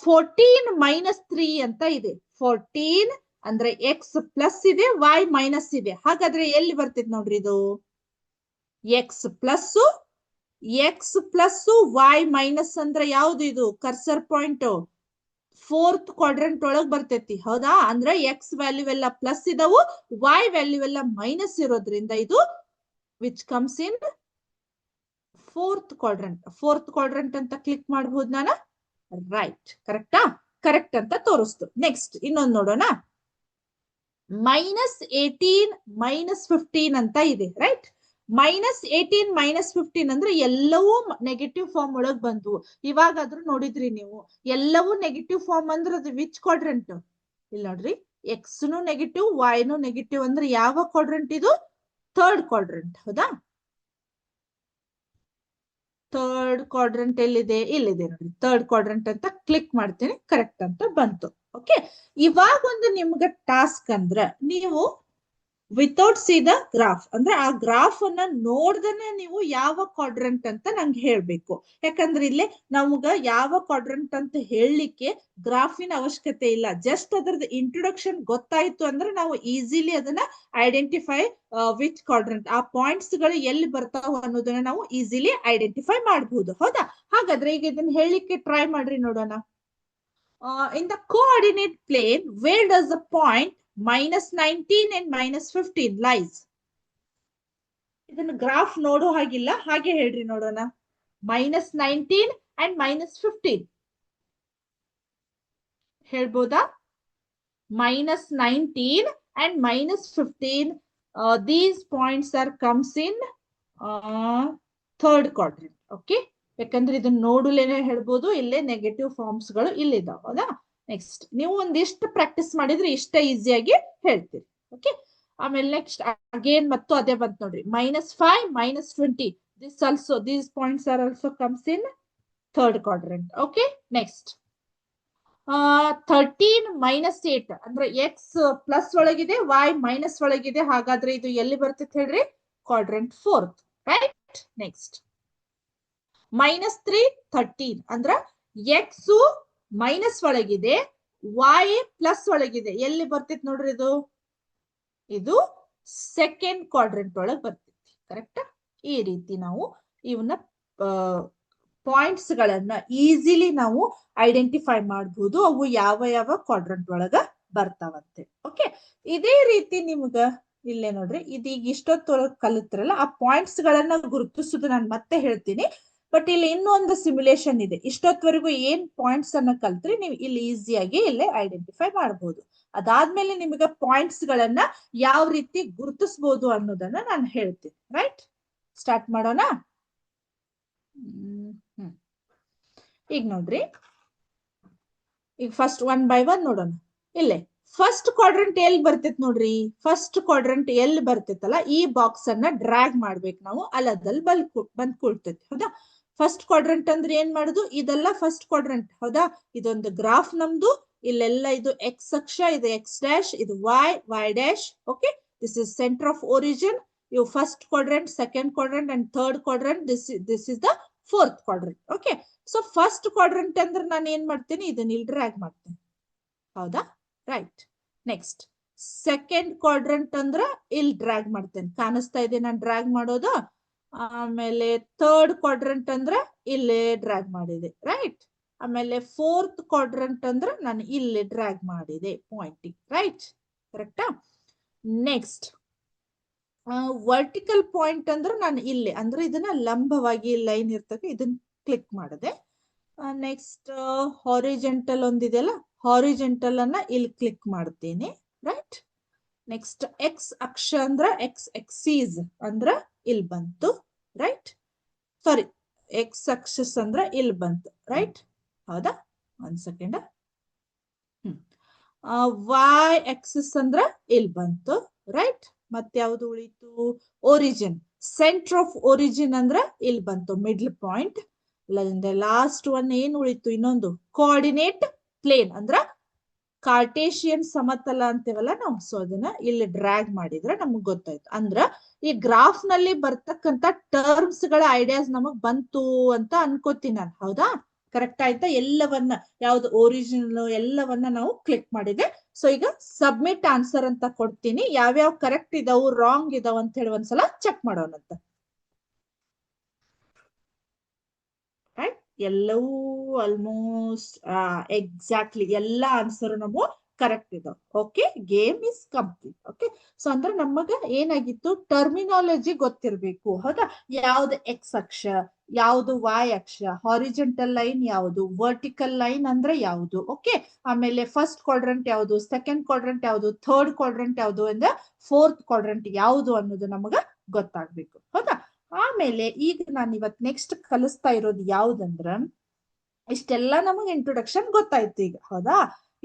14 -3 ಅಂತ ಇದೆ. 14 ಅಂದ್ರೆ ಎಕ್ಸ್ ಪ್ಲಸ್ ಇದೆ, ವೈ ಮೈನಸ್ ಇದೆ. ಹಾಗಾದ್ರೆ ಎಲ್ಲಿ ಬರ್ತೈತಿ ನೋಡ್ರಿ ಇದು? ಎಕ್ಸ್ ಪ್ಲಸ್ ವೈ ಮೈನಸ್ ಅಂದ್ರೆ ಯಾವ್ದು ಇದು? ಕರ್ಸರ್ ಪಾಯಿಂಟ್ ಫೋರ್ತ್ ಕ್ವಾಡ್ರಂಟ್ ಒಳಗ್ ಬರ್ತೈತಿ. ಹೌದಾ? ಅಂದ್ರೆ ಎಕ್ಸ್ ವ್ಯಾಲ್ಯೂ ಎಲ್ಲ ಪ್ಲಸ್ ಇದಾವು, ವೈ ವ್ಯಾಲ್ಯೂ ಎಲ್ಲ ಮೈನಸ್ ಇರೋದ್ರಿಂದ ಇದು which comes in fourth quadrant ಅಂತ ಕ್ಲಿಕ್ ಮಾಡಬಹುದು ನಾನು, ರೈಟ್? ಕರೆಕ್ಟಾ? ಕರೆಕ್ಟ್ ಅಂತ ತೋರಿಸ್ತು. ನೆಕ್ಸ್ಟ್ ಇನ್ನೊಂದು ನೋಡೋಣ. -18 -15 ಅಂತ ಇದೆ, ರೈಟ್? -18 -15 ಅಂದ್ರೆ ಎಲ್ಲವೂ ನೆಗೆಟಿವ್ ಫಾರ್ಮ್ ಒಳಗ್ ಬಂದ್ವು. ಇವಾಗಾದ್ರೂ ನೋಡಿದ್ರಿ ನೀವು, ಎಲ್ಲವೂ ನೆಗೆಟಿವ್ ಫಾರ್ಮ್ ಅಂದ್ರೆ ಅದು ವಿಚ್ ಕ್ವಾಡ್ರಂಟ್? ಇಲ್ಲಿ ನೋಡ್ರಿ, ಎಕ್ಸ್ನು ನೆಗೆಟಿವ್, ವೈನು ನೆಗೆಟಿವ್ ಅಂದ್ರೆ ಯಾವ ಕ್ವಾಡ್ರಂಟ್ ಇದು? Third quadrant. ಹೌದಾ? ಥರ್ಡ್ ಕ್ವಾಡ್ರಂಟ್ ಎಲ್ಲಿದೆ? ಇಲ್ಲಿದೆ ನೋಡ್ರಿ, ಥರ್ಡ್ ಕ್ವಾಡ್ರಂಟ್ ಅಂತ ಕ್ಲಿಕ್ ಮಾಡ್ತೀನಿ, ಕರೆಕ್ಟ್ ಅಂತ ಬಂತು. ಓಕೆ, ಇವಾಗ ಒಂದು ನಿಮ್ಗೆ ಟಾಸ್ಕ್ ಅಂದ್ರ, ನೀವು ವಿತೌಟ್ ಸಿ ದ ಗ್ರಾಫ್ ಅಂದ್ರೆ ಆ ಗ್ರಾಫ್ ಅನ್ನ ನೋಡ್ದನೆ ನೀವು ಯಾವ ಕ್ವಾಡ್ರಂಟ್ ಅಂತ ನಂಗೆ ಹೇಳ್ಬೇಕು. ಯಾಕಂದ್ರೆ ಇಲ್ಲಿ ನಮ್ಗ ಯಾವ ಕ್ವಾಡ್ರಂಟ್ ಅಂತ ಹೇಳಲಿಕ್ಕೆ ಗ್ರಾಫಿನ ಅವಶ್ಯಕತೆ ಇಲ್ಲ. ಜಸ್ಟ್ ಅದ್ರದ್ದು ಇಂಟ್ರೊಡಕ್ಷನ್ ಗೊತ್ತಾಯ್ತು ಅಂದ್ರೆ ನಾವು ಈಸಿಲಿ ಅದನ್ನ ಐಡೆಂಟಿಫೈ ವಿಚ್ ಕ್ವಾಡ್ರಂಟ್, ಆ ಪಾಯಿಂಟ್ಸ್ ಗಳು ಎಲ್ಲಿ ಬರ್ತಾವ ಅನ್ನೋದನ್ನ ನಾವು ಈಸಿಲಿ ಐಡೆಂಟಿಫೈ ಮಾಡಬಹುದು. ಹೌದಾ? ಹಾಗಾದ್ರೆ ಈಗ ಇದನ್ನ ಹೇಳಲಿಕ್ಕೆ ಟ್ರೈ ಮಾಡ್ರಿ, ನೋಡೋಣ. In the coordinate plane, where does the point -19 and -15 lies? ಇದನ್ನ ಗ್ರಾಫ್ ನೋಡೋ ಹಾಗಿಲ್ಲ, ಹಾಗೆ ಹೇಳ್ರಿ ನೋಡೋಣ. -19 and -15 ಹೇಳ್ಬೋದಾ? -19 and -15 these points are comes in third quadrant. Okay, ಯಾಕಂದ್ರೆ ಇದನ್ನ ನೋಡಲೇನೆ ಹೇಳ್ಬೋದು, ಇಲ್ಲೇ ನೆಗೆಟಿವ್ ಫಾರ್ಮ್ಸ್ ಗಳು ಇಲ್ಲಿದಾವ. ಹೌದಾ? ನೆಕ್ಸ್ಟ್ ನೀವು ಒಂದಿಷ್ಟು ಪ್ರಾಕ್ಟೀಸ್ ಮಾಡಿದ್ರೆ ಇಷ್ಟ ಈಸಿಯಾಗಿ ಹೇಳ್ತೀರಿ. ಓಕೆ, ಆಮೇಲೆ ನೆಕ್ಸ್ಟ್ ಅಗೇನ್ ಮತ್ತು ಅದೇ ಬಂತು ನೋಡ್ರಿ, -5 -20 these points are also comes in third quadrant. Okay, next 13 -8 ಅಂದ್ರೆ ಎಕ್ಸ್ ಪ್ಲಸ್ ಒಳಗಿದೆ, ವೈ ಮೈನಸ್ ಒಳಗಿದೆ. ಹಾಗಾದ್ರೆ ಇದು ಎಲ್ಲಿ ಬರ್ತೈತೆ ಹೇಳ್ರಿ? Quadrant fourth, right? ನೆಕ್ಸ್ಟ್ -3 13 ಅಂದ್ರ ಎಕ್ಸ್ ಮೈನಸ್ ಒಳಗಿದೆ, ವೈ ಪ್ಲಸ್ ಒಳಗಿದೆ. ಎಲ್ಲಿ ಬರ್ತೈತಿ ನೋಡ್ರಿ ಇದು? ಇದು ಸೆಕೆಂಡ್ ಕ್ವಾಡ್ರಂಟ್ ಒಳಗ್ ಬರ್ತೈತಿ. ಕರೆಕ್ಟ್? ಈ ರೀತಿ ನಾವು ಇವನ್ನ ಪಾಯಿಂಟ್ಸ್ ಗಳನ್ನ ಈಸಿಲಿ ನಾವು ಐಡೆಂಟಿಫೈ ಮಾಡಬಹುದು, ಅವು ಯಾವ ಕ್ವಾಡ್ರಂಟ್ ಒಳಗ ಬರ್ತಾವಂತೆ. ಓಕೆ, ಇದೇ ರೀತಿ ನಿಮ್ಗ ಇಲ್ಲೇ ನೋಡ್ರಿ, ಇದೀಗ ಇಷ್ಟೊತ್ತೊಳಗ ಕಲಿತ್ರಲ್ಲ, ಆ ಪಾಯಿಂಟ್ಸ್ ಗಳನ್ನ ಗುರುತಿಸೋದು ನಾನು ಮತ್ತೆ ಹೇಳ್ತೀನಿ. ಬಟ್ ಇಲ್ಲಿ ಇನ್ನೊಂದು ಸಿಮ್ಯುಲೇಷನ್ ಇದೆ. ಇಷ್ಟೊತ್ತವರೆಗೂ ಏನ್ ಪಾಯಿಂಟ್ಸ್ ಅನ್ನ ಕಲ್ತ್ರಿ ನೀವು ಇಲ್ಲಿ ಈಸಿಯಾಗಿ ಇಲ್ಲೇ ಐಡೆಂಟಿಫೈ ಮಾಡಬಹುದು. ಅದಾದ್ಮೇಲೆ ನಿಮಗೆ ಪಾಯಿಂಟ್ಸ್ ಗಳನ್ನ ಯಾವ ರೀತಿ ಗುರುತಿಸಬಹುದು ಅನ್ನೋದನ್ನ ನಾನು ಹೇಳ್ತೀನಿ. ರೈಟ್? ಸ್ಟಾರ್ಟ್ ಮಾಡೋಣ. ಈಗ ನೋಡ್ರಿ, ಈಗ ಫಸ್ಟ್ ಒನ್ ಬೈ ಒನ್ ನೋಡೋಣ. ಇಲ್ಲೇ ಫಸ್ಟ್ ಕ್ವಾಡ್ರಂಟ್ ಎಲ್ಲಿ ಬರ್ತೈತ್ ನೋಡ್ರಿ? ಫಸ್ಟ್ ಕ್ವಾಡ್ರಂಟ್ ಎಲ್ಲಿ ಬರ್ತೈತಲ್ಲ, ಈ ಬಾಕ್ಸ್ ಅನ್ನ ಡ್ರ್ಯಾಗ್ ಮಾಡ್ಬೇಕು ನಾವು, ಅಲ್ಲದಲ್ಲಿ ಬಂದ್ ಕೊಳ್ತೈತಿ. ಹೌದಾ? ಫಸ್ಟ್ ಕ್ವಾಡ್ರಂಟ್ ಅಂದ್ರೆ ಏನ್ ಮಾಡುದು? ಇದೆಲ್ಲ ಫಸ್ಟ್ ಕ್ವಾಡ್ರಂಟ್. ಹೌದಾ? ಇದೊಂದು ಗ್ರಾಫ್ ನಮ್ದು. ಇಲ್ಲೆಲ್ಲ ಇದು ಎಕ್ಸ್ ಅಕ್ಷ, ಇದು ಎಕ್ಸ್ ಡ್ಯಾಶ್, ಇದು y dash. Okay, this is centre of origin. you first quadrant, second quadrant and third quadrant. This is the fourth quadrant. Okay, so first quadrant ಅಂದ್ರೆ ನಾನು ಏನ್ ಮಾಡ್ತೀನಿ, ಇದನ್ನ ಇಲ್ಲಿ ಡ್ರ್ಯಾಗ್ ಮಾಡ್ತೀನಿ. ಹೌದಾ, ರೈಟ್. ನೆಕ್ಸ್ಟ್ ಸೆಕೆಂಡ್ ಕ್ವಾಡ್ರಂಟ್ ಅಂದ್ರ ಇಲ್ಲಿ ಡ್ರ್ಯಾಗ್ ಮಾಡ್ತೇನೆ, ಕಾಣಿಸ್ತಾ ಇದೆ ನಾನು ಡ್ರ್ಯಾಗ್ ಮಾಡೋದು. ಆಮೇಲೆ ಥರ್ಡ್ ಕ್ವಾಡ್ರಂಟ್ ಅಂದ್ರ ಇಲ್ಲೇ ಡ್ರ್ಯಾಗ್ ಮಾಡಿದೆ, ರೈಟ್. ಆಮೇಲೆ ಫೋರ್ತ್ ಕ್ವಾಡ್ರಂಟ್ ಅಂದ್ರ ನಾನು ಇಲ್ಲಿ ಡ್ರ್ಯಾಗ್ ಮಾಡಿದೆ ಪಾಯಿಂಟಿಂಗ್, ರೈಟ್, ಕರೆಕ್ಟಾ. ನೆಕ್ಸ್ಟ್ ವರ್ಟಿಕಲ್ ಪಾಯಿಂಟ್ ಅಂದ್ರೆ ನಾನು ಇಲ್ಲಿ ಅಂದ್ರೆ ಇದನ್ನ ಲಂಬವಾಗಿ ಲೈನ್ ಇರ್ತಕ್ಕ ಇದನ್ನ ಕ್ಲಿಕ್ ಮಾಡಿದೆ. ನೆಕ್ಸ್ಟ್ ಹಾರಿಜೆಂಟಲ್ ಒಂದಿದೆಯಲ್ಲ, ಹಾರಿಜೆಂಟಲ್ ಅನ್ನ ಇಲ್ಲಿ ಕ್ಲಿಕ್ ಮಾಡ್ತೀನಿ, ರೈಟ್. ನೆಕ್ಸ್ಟ್ ಎಕ್ಸ್ ಅಕ್ಷ ಅಂದ್ರ ಎಕ್ಸ್ ಎಕ್ಸೀಸ್ ಅಂದ್ರ ಇಲ್ಲಿ ಬಂತು, ರೈಟ್. ಸಾರಿ, ಎಕ್ಸ್ ಅಕ್ಷಸ್ ಅಂದ್ರ ಇಲ್ಲಿ ಬಂತು, ರೈಟ್. ಹೌದಾ, ಒಂದ್ ಸೆಕೆಂಡ್. ವೈ ಎಕ್ಸಸ್ ಅಂದ್ರ ಇಲ್ಲಿ ಬಂತು, ರೈಟ್. ಮತ್ತೆ ಯಾವ್ದು ಉಳಿತು, ಒರಿಜಿನ್, ಸೆಂಟರ್ ಆಫ್ ಒರಿಜಿನ್ ಅಂದ್ರ ಇಲ್ಲಿ ಬಂತು, ಮಿಡ್ಲ್ ಪಾಯಿಂಟ್. ಲಾಸ್ಟ್ ಒನ್ ಏನ್ ಉಳಿತು, ಇನ್ನೊಂದು ಕೋಆರ್ಡಿನೇಟ್ ಪ್ಲೇನ್ ಅಂದ್ರ ಕಾರ್ಟೇಶಿಯನ್ ಸಮತಲ ಅಂತೀವಲ್ಲ ನಾವು. ಸೊ ಅದನ್ನ ಇಲ್ಲಿ ಡ್ರ್ಯಾಗ್ ಮಾಡಿದ್ರೆ ನಮಗ್ ಗೊತ್ತಾಯ್ತು. ಅಂದ್ರ ಈ ಗ್ರಾಫ್ ನಲ್ಲಿ ಬರ್ತಕ್ಕಂತ ಟರ್ಮ್ಸ್ ಗಳ ಐಡಿಯಾಸ್ ನಮಗ್ ಬಂತು ಅಂತ ಅನ್ಕೋತೀನಿ ನಾನು. ಹೌದಾ, ಕರೆಕ್ಟ್ ಆಯ್ತಾ? ಎಲ್ಲವನ್ನ ಯಾವ್ದು ಒರಿಜಿನಲ್ ಎಲ್ಲವನ್ನ ನಾವು ಕ್ಲಿಕ್ ಮಾಡಿದೆ. ಸೊ ಈಗ ಸಬ್ಮಿಟ್ ಆನ್ಸರ್ ಅಂತ ಕೊಡ್ತೀನಿ. ಯಾವ್ಯಾವ ಕರೆಕ್ಟ್ ಇದಾವು ರಾಂಗ್ ಇದಾವ ಅಂತ ಹೇಳಿ ಒಂದ್ಸಲ ಚೆಕ್ ಮಾಡೋಣಂತ. ರೈಟ್, ಎಲ್ಲವೂ ಆಲ್ಮೋಸ್ಟ್ ಎಕ್ಸಾಕ್ಟ್ಲಿ ಎಲ್ಲ ಆನ್ಸರ್ ನಾವು ಕರೆಕ್ಟ್ ಇದಾವ. Okay, game is complete. Okay, so ಅಂದ್ರೆ ನಮಗ ಏನಾಗಿತ್ತು, ಟರ್ಮಿನಾಲಜಿ ಗೊತ್ತಿರ್ಬೇಕು. ಹೌದಾ, ಯಾವ್ದು ಎಕ್ಸ್ ಅಕ್ಷ, ಯಾವ್ದು ವೈ ಅಕ್ಷ, ಹಾರಿಜೆಂಟಲ್ ಲೈನ್ ಯಾವುದು, ವರ್ಟಿಕಲ್ ಲೈನ್ ಅಂದ್ರೆ ಯಾವುದು. ಓಕೆ, ಆಮೇಲೆ ಫಸ್ಟ್ ಕ್ವಾಡ್ರಂಟ್ ಯಾವುದು, ಸೆಕೆಂಡ್ ಕ್ವಾಡ್ರಂಟ್ ಯಾವುದು, ಥರ್ಡ್ ಕ್ವಾಡ್ರಂಟ್ ಯಾವುದು, ಅಂದ್ರೆ ಫೋರ್ತ್ ಕ್ವಾಡ್ರಂಟ್ ಯಾವುದು ಅನ್ನೋದು ನಮಗ ಗೊತ್ತಾಗ್ಬೇಕು. ಹೌದಾ, ಆಮೇಲೆ ಈಗ ನಾನು ಇವತ್ ನೆಕ್ಸ್ಟ್ ಕಲಿಸ್ತಾ ಇರೋದು ಯಾವ್ದಂದ್ರ, ಇಷ್ಟೆಲ್ಲ ನಮಗ್ ಇಂಟ್ರೊಡಕ್ಷನ್ ಗೊತ್ತಾಯ್ತು ಈಗ. ಹೌದಾ,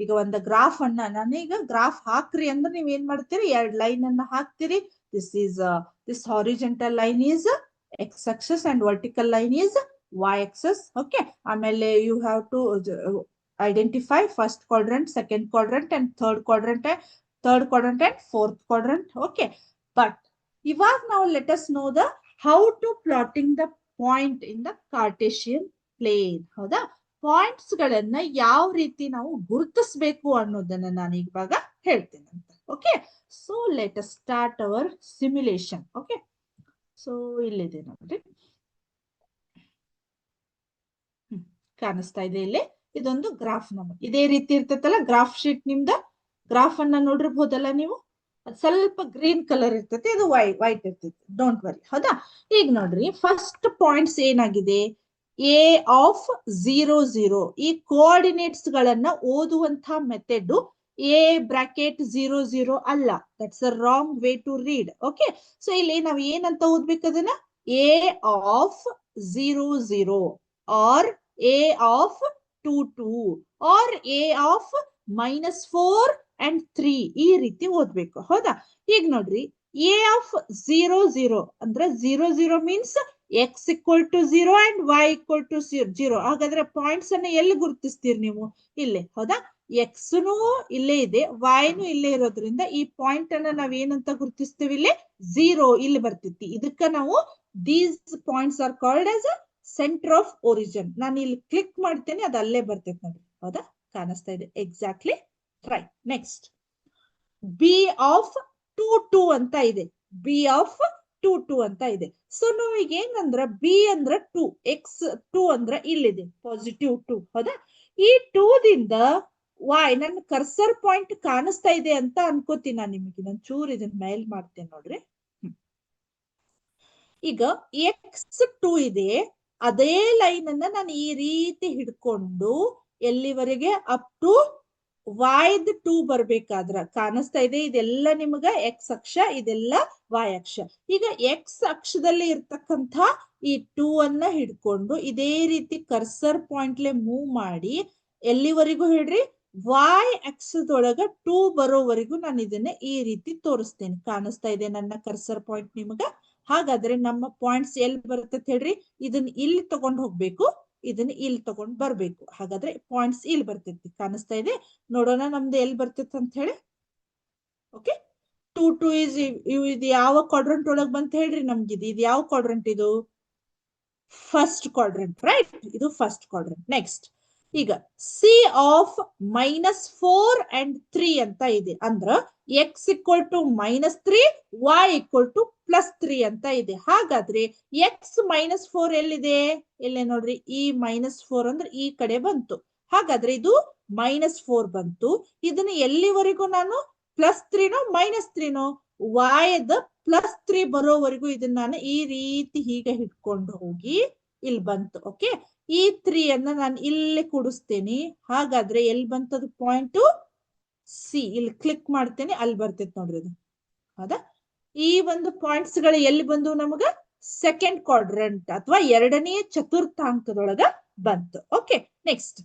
ಈಗ ಒಂದು ಗ್ರಾಫ್ ಅನ್ನ ನಾನೀಗ ಗ್ರಾಫ್ ಹಾಕ್ರಿ ಅಂದ್ರೆ ನೀವ್ ಏನ್ ಮಾಡ್ತೀರಿ, 2 ಲೈನ್ ಅನ್ನ ಹಾಕ್ತಿರಿ. This horizontal line is x axis and vertical line is y axis. Okay, ಆಮೇಲೆ you have to identify first quadrant, second quadrant and third quadrant and fourth quadrant. Okay, but ಇವಾಗ ನಾವು let us know the how to plotting the point in the Cartesian plane. ಹೌದಾ, points ಗಳನ್ನ ಯಾವ ರೀತಿ ನಾವು ಗುರುತಿಸಬೇಕು ಅನ್ನೋದನ್ನ ನಾನು ಇವಾಗ ಹೇಳ್ತೇನೆ ಅಂತ. Okay, so let us start hour simulation. Okay, so ಇಲ್ಲಿದೆ ನೋಡ್ರಿ, ಕಾಣಿಸ್ತಾ ಇದೆ ಇಲ್ಲಿ. ಇದೊಂದು ಗ್ರಾಫ್ ನಮಗೆ ಇದೇ ರೀತಿ ಇರ್ತೈತಲ್ಲ ಗ್ರಾಫ್ ಶೀಟ್. ನಿಮ್ದ ಗ್ರಾಫ್ ಅನ್ನ ನೋಡಿರ್ಬೋದಲ್ಲ ನೀವು, ಸ್ವಲ್ಪ ಗ್ರೀನ್ ಕಲರ್ ಇರ್ತೈತಿ, ಇದು ವೈಟ್ ಇರ್ತೈತಿ, ಡೋಂಟ್ ವರಿ. ಹೌದಾ, ಈಗ ನೋಡ್ರಿ ಫಸ್ಟ್ ಪಾಯಿಂಟ್ಸ್ ಏನಾಗಿದೆ, ಎ ಆಫ್ 0 0. ಈ ಕೋಆರ್ಡಿನೇಟ್ಸ್ ಗಳನ್ನ ಓದುವಂತಹ ಮೆಥಡ್ ಎ ಬ್ರಾಕೆಟ್ 0 0 ಅಲ್ಲ, that's a wrong way to read. Okay, so ಇಲ್ಲಿ ನಾವ್ ಏನಂತ ಓದ್ಬೇಕು ಅದನ್ನ, A of 0 0 or A of 2 2 or A of -4 and 3 ಈ ರೀತಿ ಓದ್ಬೇಕು. ಹೌದಾ, ಈಗ ನೋಡ್ರಿ ಎ ಆಫ್ 0 0 ಅಂದ್ರೆ 0 0 means x equal to 0 and y equal to 0. ಹಾಗಾದ್ರೆ ಪಾಯಿಂಟ್ಸ್ ಅನ್ನ ಎಲ್ಲಿ ಗುರುತಿಸ್ತೀರಿ ನೀವು, ಇಲ್ಲೇ. ಹೌದಾ, ಎಕ್ಸ್ನು ಇಲ್ಲೇ ಇದೆ, ವೈನು ಇಲ್ಲೇ ಇರೋದ್ರಿಂದ ಈ ಪಾಯಿಂಟ್ ಅನ್ನ ನಾವ್ ಏನಂತ ಗುರುತಿಸ್ತೀವಿ, ಇಲ್ಲಿ 0 ಇಲ್ಲಿ ಬರ್ತೈತಿ. ಇದಕ್ಕ ನಾವು these points are called as centre of origin. ನಾನು ಇಲ್ಲಿ ಕ್ಲಿಕ್ ಮಾಡ್ತೇನೆ, ಅದು ಅಲ್ಲೇ ಬರ್ತೈತಿ ನೋಡ್ರಿ. ಹೌದಾ, ಕಾಣಿಸ್ತಾ ಇದೆ exactly right. Next B of 2 2 ಅಂತ ಇದೆ, ಬಿ ಆಫ್ 2 2 ಅಂತ ಇದೆ. ಸೊ ನಾವೀಗ ಏನಂದ್ರ ಬಿ ಅಂದ್ರ 2, ಎಕ್ಸ್ 2 ಅಂದ್ರ ಇಲ್ಲಿದೆ ಪಾಸಿಟಿವ್ 2. ಹೌದಾ, ಈ 2 ದಿಂದ ವೈ ನನ್ನ ಕರ್ಸರ್ ಪಾಯಿಂಟ್ ಕಾಣಿಸ್ತಾ ಇದೆ ಅಂತ ಅನ್ಕೋತೀನಿ ನಾನು. ನಿಮಗೆ ನಾನು ಚೂರ್ ಇದನ್ನ ಮೇಲ್ ಮಾಡ್ತೇನೆ ನೋಡ್ರಿ. ಈಗ ಎಕ್ಸ್ 2 ಇದೆ, ಅದೇ ಲೈನ್ ಅನ್ನ ನಾನು ಈ ರೀತಿ ಹಿಡ್ಕೊಂಡು ಎಲ್ಲಿವರೆಗೆ ಅಪ್ ಟು ವೈದ್ 2 ಬರ್ಬೇಕಾದ್ರ ಕಾಣಿಸ್ತಾ ಇದೆ. ಇದೆಲ್ಲ ನಿಮಗ ಎಕ್ಸ್ ಅಕ್ಷ, ಇದೆಲ್ಲ ವೈ ಅಕ್ಷ. ಈಗ ಎಕ್ಸ್ ಅಕ್ಷದಲ್ಲಿ ಇರ್ತಕ್ಕಂಥ ಈ 2 ಅನ್ನ ಹಿಡ್ಕೊಂಡು ಇದೇ ರೀತಿ ಕರ್ಸರ್ ಪಾಯಿಂಟ್ಲೆ ಮೂವ್ ಮಾಡಿ ಎಲ್ಲಿವರೆಗೂ ಹೇಳ್ರಿ, ವೈ ಅಕ್ಷದೊಳಗ 2 ಬರೋವರೆಗೂ ನಾನು ಇದನ್ನ ಈ ರೀತಿ ತೋರಿಸ್ತೇನೆ. ಕಾಣಿಸ್ತಾ ಇದೆ ನನ್ನ ಕರ್ಸರ್ ಪಾಯಿಂಟ್ ನಿಮಗ? ಹಾಗಾದ್ರೆ ನಮ್ಮ ಪಾಯಿಂಟ್ಸ್ ಎಲ್ಲಿ ಬರುತ್ತೆ ಹೇಳ್ರಿ, ಇದನ್ನ ಇಲ್ಲಿ ತಗೊಂಡ್ ಹೋಗ್ಬೇಕು, ಇದನ್ನ ಇಲ್ಲಿ ತಗೊಂಡ್ ಬರ್ಬೇಕು. ಹಾಗಾದ್ರೆ ಪಾಯಿಂಟ್ಸ್ ಇಲ್ಲಿ ಬರ್ತೈತಿ. ಕಾಣಿಸ್ತಾ ಇದೆ, ನೋಡೋಣ ನಮ್ದು ಎಲ್ಲಿ ಬರ್ತೈತಿ ಅಂತ ಹೇಳಿ. ಓಕೆ, 2 is ಇದು ಯಾವ ಕ್ವಾಡ್ರಂಟ್ ಒಳಗ್ ಬಂತ ಹೇಳ್ರಿ ನಮ್ಗೆ ಇದು ಯಾವ ಕ್ವಾಡ್ರಂಟ್ ಇದು ಫಸ್ಟ್ ಕ್ವಾಡ್ರಂಟ್ ರೈಟ್ ಇದು ಫಸ್ಟ್ ಕ್ವಾಡ್ರಂಟ್ ನೆಕ್ಸ್ಟ್ ಈಗ ಸಿ ಆಫ್ -4 and 3 ಅಂತ ಇದೆ ಅಂದ್ರ x equal to -3 y equal to +3 ಅಂತ ಇದೆ ಹಾಗಾದ್ರೆ x -4 ಎಲ್ಲಿದೆ ಇಲ್ಲೇ ನೋಡ್ರಿ ಈ -4 ಅಂದ್ರೆ ಈ ಕಡೆ ಬಂತು ಹಾಗಾದ್ರೆ ಇದು -4 ಬಂತು ಇದನ್ನ ಎಲ್ಲಿವರೆಗೂ ನಾನು +3ನೋ -3ನೋ y ದ +3 ಬರೋವರೆಗೂ ಇದನ್ನ ನಾನು ಈ ರೀತಿ ಹೀಗೆ ಹಿಡ್ಕೊಂಡು ಹೋಗಿ ಇಲ್ಲಿ ಬಂತು ಓಕೆ ಈ 3 ಅನ್ನ ನಾನು ಇಲ್ಲಿ ಕೂಡಿಸ್ತೇನೆ ಹಾಗಾದ್ರೆ ಎಲ್ಲಿ ಬಂತದು ಪಾಯಿಂಟ್ ಸಿ ಇಲ್ಲಿ ಕ್ಲಿಕ್ ಮಾಡ್ತೇನೆ ಅಲ್ಲಿ ಬರ್ತೈತೆ ನೋಡ್ರಿ ಅದು ಹೌದಾ ಈ ಒಂದು ಪಾಯಿಂಟ್ಸ್ ಗಳು ಎಲ್ಲಿ ಬಂದು ನಮಗ ಸೆಕೆಂಡ್ ಕ್ವಾಡ್ರಂಟ್ ಅಥವಾ ಎರಡನೇ ಚತುರ್ಥಾಂಕದೊಳಗ ಬಂತು okay next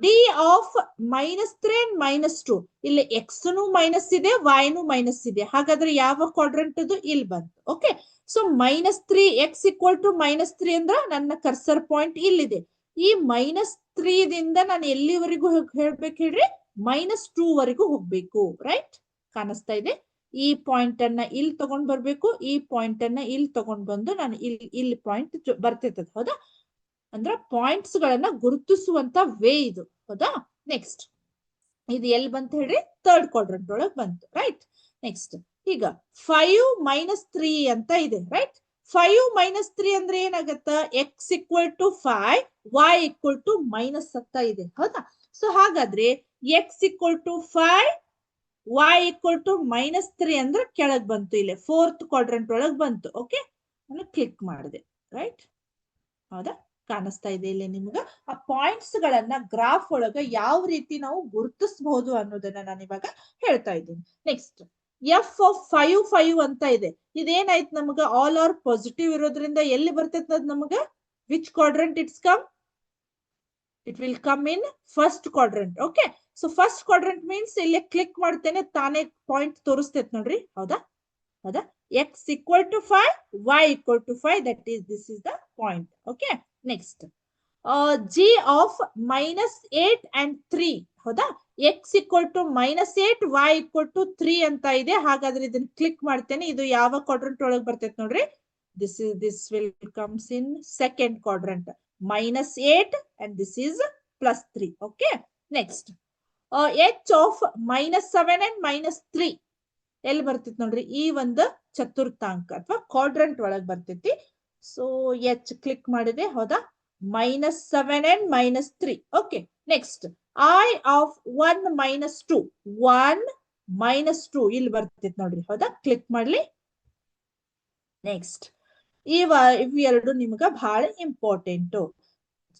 D of -3 and -2 ಇಲ್ಲಿ ಎಕ್ಸ್ ನು ಮೈನಸ್ ಇದೆ y ನು ಮೈನಸ್ ಇದೆ ಹಾಗಾದ್ರೆ ಯಾವ ಕ್ವಾಡ್ರಂಟ್ ಅದು ಇಲ್ಲಿ ಬಂತು okay so -3 x equal to -3 ಅಂದ್ರ ನನ್ನ ಕರ್ಸರ್ ಪಾಯಿಂಟ್ ಇಲ್ಲಿದೆ ಈ -3 ದಿಂದ ನಾನು ಎಲ್ಲಿವರೆಗೂ ಹೇಳ್ಬೇಕು ಹೇಳ್ರಿ -2 ವರೆಗೂ ಹೋಗ್ಬೇಕು ರೈಟ್ ಕಾಣಿಸ್ತಾ ಇದೆ ಈ ಪಾಯಿಂಟ್ ಅನ್ನ ಇಲ್ಲಿ ತಗೊಂಡ್ ಬರ್ಬೇಕು ಈ ಪಾಯಿಂಟ್ ಅನ್ನ ಇಲ್ಲಿ ತಗೊಂಡ್ ಬಂದು ನಾನು ಇಲ್ಲಿ ಪಾಯಿಂಟ್ ಬರ್ತೈತದ ಹೌದಾ ಅಂದ್ರ ಪಾಯಿಂಟ್ಸ್ ಗಳನ್ನ ಗುರುತಿಸುವಂತ ವೇ ಇದು ಹೌದಾ ನೆಕ್ಸ್ಟ್ ಇದು ಎಲ್ಲಿ ಬಂತ ಹೇಳ್ರಿ ಥರ್ಡ್ ಕ್ವಾಡ್ರಂಟ್ ಒಳಗ್ ಬಂತು ರೈಟ್ ನೆಕ್ಸ್ಟ್ ಈಗ 5 - 3 ಅಂತ ಇದೆ ರೈಟ್ 5 - 3 ಅಂದ್ರೆ ಏನಾಗತ್ತ x equal to 5 y equal to minus ಅಂತ ಇದೆ ಹೌದಾ ಸೊ ಹಾಗಾದ್ರೆ x equal to 5 y equal to -3 ಅಂದ್ರೆ ಕೆಳಗ್ ಬಂತು ಇಲ್ಲಿ ಫೋರ್ತ್ ಕ್ವಾಡ್ರಂಟ್ ಒಳಗ್ ಬಂತು ಓಕೆ ನಾನು ಕ್ಲಿಕ್ ಮಾಡಿದೆ ರೈಟ್ ಹೌದಾ ಕಾಣಿಸ್ತಾ ಇದೆ ಇಲ್ಲಿ ನಿಮ್ಗ ಆ ಪಾಯಿಂಟ್ಸ್ ಗಳನ್ನ ಗ್ರಾಫ್ ಒಳಗ ಯಾವ ರೀತಿ ನಾವು ಗುರುತಿಸಬಹುದು ಅನ್ನೋದನ್ನ ನಾನು ಇವಾಗ ಹೇಳ್ತಾ ಇದ್ದೀನಿ ನೆಕ್ಸ್ಟ್ ಎಫ್ ಆಫ್ 5 5 ಅಂತ ಇದೆ ಇದೇನಾಯ್ತು ನಮಗ ಆಲ್ ಆರ್ ಪಾಸಿಟಿವ್ ಇರೋದ್ರಿಂದ ಎಲ್ಲಿ ಬರ್ತೈತೆ ಅದ್ ನಮಗ which quadrant it's come it will come in first quadrant okay so first quadrant means ಇಲ್ಲಿ ಕ್ಲಿಕ್ ಮಾಡ್ತೇನೆ ತಾನೇ ಪಾಯಿಂಟ್ ತೋರಿಸ್ತೈತೆ ನೋಡ್ರಿ ಹೌದಾ ಹೌದಾ x equal to 5 y equal to 5 this is the point okay next g of -8 and 3 ಹೌದಾ x equal to -8 y equal to 3 ಅಂತ ಇದೆ ಹಾಗಾದ್ರೆ ಇದನ್ನ ಕ್ಲಿಕ್ ಮಾಡ್ತೇನೆ ಇದು ಯಾವ ಕ್ವಾಡ್ರಂಟ್ ಒಳಗೆ ಬರ್ತೈತೆ ನೋಡ್ರಿ this will comes in second quadrant -8 and this is +3 okay next h of -7 and -3 ಎಲ್ಲಿ ಬರ್ತೈತಿ ನೋಡ್ರಿ ಈ ಒಂದು ಚತುರ್ಥಾಂಕ ಅಥವಾ ಕ್ವಾಡ್ರಂಟ್ ಒಳಗ್ ಬರ್ತೈತಿ ಸೊ ಎಚ್ ಕ್ಲಿಕ್ ಮಾಡಿದೆ ಹೌದಾ -7 and -3 okay next I of 1 -2 1 -2 ಇಲ್ಲಿ ಬರ್ತೈತಿ ನೋಡ್ರಿ ಹೌದಾ ಕ್ಲಿಕ್ ಮಾಡ್ಲಿ ನೆಕ್ಸ್ಟ್ ಇವೆರಡು ನಿಮ್ಗ ಬಹಳ ಇಂಪಾರ್ಟೆಂಟ್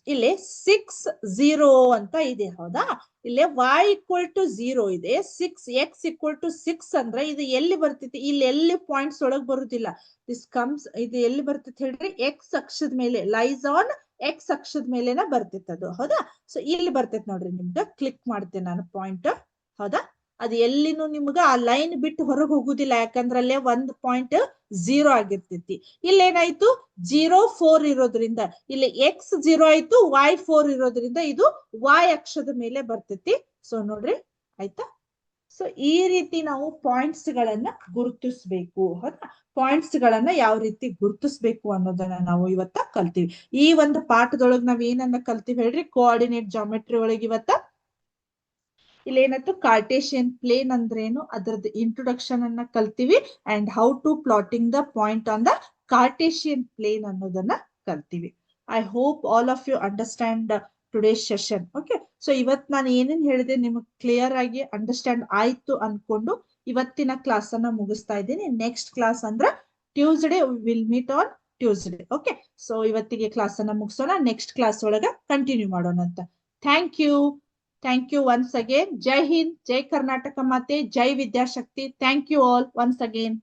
ಇಲ್ಲಿ 6 0 ಅಂತ ಇದೆ ಹೌದಾ ಇಲ್ಲಿ y equal to 0 ಇದೆ 6 x equal to 6 ಅಂದ್ರೆ ಇದು ಎಲ್ಲಿ ಬರ್ತೈತಿ ಇಲ್ಲಿ ಎಲ್ಲಿ ಪಾಯಿಂಟ್ಸ್ ಒಳಗ್ ಬರುದಿಲ್ಲ ದಿಸ್ ಕಮ್ಸ್ ಇದು ಎಲ್ಲಿ ಬರ್ತೈತಿ ಹೇಳ್ರಿ x ಅಕ್ಷದ ಮೇಲೆ ಲೈಸ್ ಆನ್ x ಅಕ್ಷದ ಮೇಲೆನ ಬರ್ತೈತಿ ಅದು ಹೌದಾ ಸೊ ಇಲ್ಲಿ ಬರ್ತೈತಿ ನೋಡ್ರಿ ನಿಮ್ಗ ಕ್ಲಿಕ್ ಮಾಡ್ತೇನೆ ನಾನು ಪಾಯಿಂಟ್ ಹೌದಾ ಅದು ಎಲ್ಲಿನೂ ನಿಮ್ಗ ಆ ಲೈನ್ ಬಿಟ್ಟು ಹೊರಗೆ ಹೋಗುದಿಲ್ಲ ಯಾಕಂದ್ರೆ ಅಲ್ಲೇ 1.0 ಆಗಿರ್ತೈತಿ ಇಲ್ಲೇನಾಯ್ತು 0 4 ಇರೋದ್ರಿಂದ ಇಲ್ಲಿ x 0 ಆಯ್ತು y 4 ಇರೋದ್ರಿಂದ ಇದು y ಅಕ್ಷದ ಮೇಲೆ ಬರ್ತೈತಿ ಸೊ ನೋಡ್ರಿ ಆಯ್ತಾ ಸೊ ಈ ರೀತಿ ನಾವು ಪಾಯಿಂಟ್ಸ್ ಗಳನ್ನ ಗುರುತಿಸ್ಬೇಕು ಹೌದಾ ಪಾಯಿಂಟ್ಸ್ ಗಳನ್ನ ಯಾವ ರೀತಿ ಗುರುತಿಸ್ಬೇಕು ಅನ್ನೋದನ್ನ ನಾವು ಇವತ್ತ ಕಲ್ತೀವಿ ಈ ಒಂದು ಪಾಠದೊಳಗ್ ನಾವ್ ಏನನ್ನ ಕಲ್ತೀವಿ ಹೇಳ್ರಿ ಕೋಆರ್ಡಿನೇಟ್ ಜಾಮೆಟ್ರಿ ಒಳಗೆ ಇವತ್ತ ಇಲ್ಲೇನತ್ತು ಕಾರ್ಟೇಶಿಯನ್ ಪ್ಲೇನ್ ಅಂದ್ರೇನು ಅದರದ್ದು ಇಂಟ್ರೊಡಕ್ಷನ್ ಅನ್ನ ಕಲ್ತೀವಿ and how to plotting the point on the Cartesian plane ಅನ್ನೋದನ್ನ ಕಲ್ತೀವಿ I hope all of you understand today's session okay so ಇವತ್ ನಾನು ಏನೇನ್ ಹೇಳಿದೆ ನಿಮಗೆ ಕ್ಲಿಯರ್ ಆಗಿ ಅಂಡರ್ಸ್ಟ್ಯಾಂಡ್ ಆಯ್ತು ಅನ್ಕೊಂಡು ಇವತ್ತಿನ ಕ್ಲಾಸ್ ಅನ್ನ ಮುಗಿಸ್ತಾ ಇದ್ದೀನಿ ನೆಕ್ಸ್ಟ್ ಕ್ಲಾಸ್ ಅಂದ್ರೆ Tuesday will meet on Tuesday okay so ಇವತ್ತಿಗೆ ಕ್ಲಾಸ್ ಅನ್ನ ಮುಗಿಸೋಣ ನೆಕ್ಸ್ಟ್ ಕ್ಲಾಸ್ ಒಳಗ ಕಂಟಿನ್ಯೂ ಮಾಡೋಣ ಅಂತ thank you once again. Jai Hind, Jai Karnataka Mate, Jai Vidya Shakti. Thank you all once again.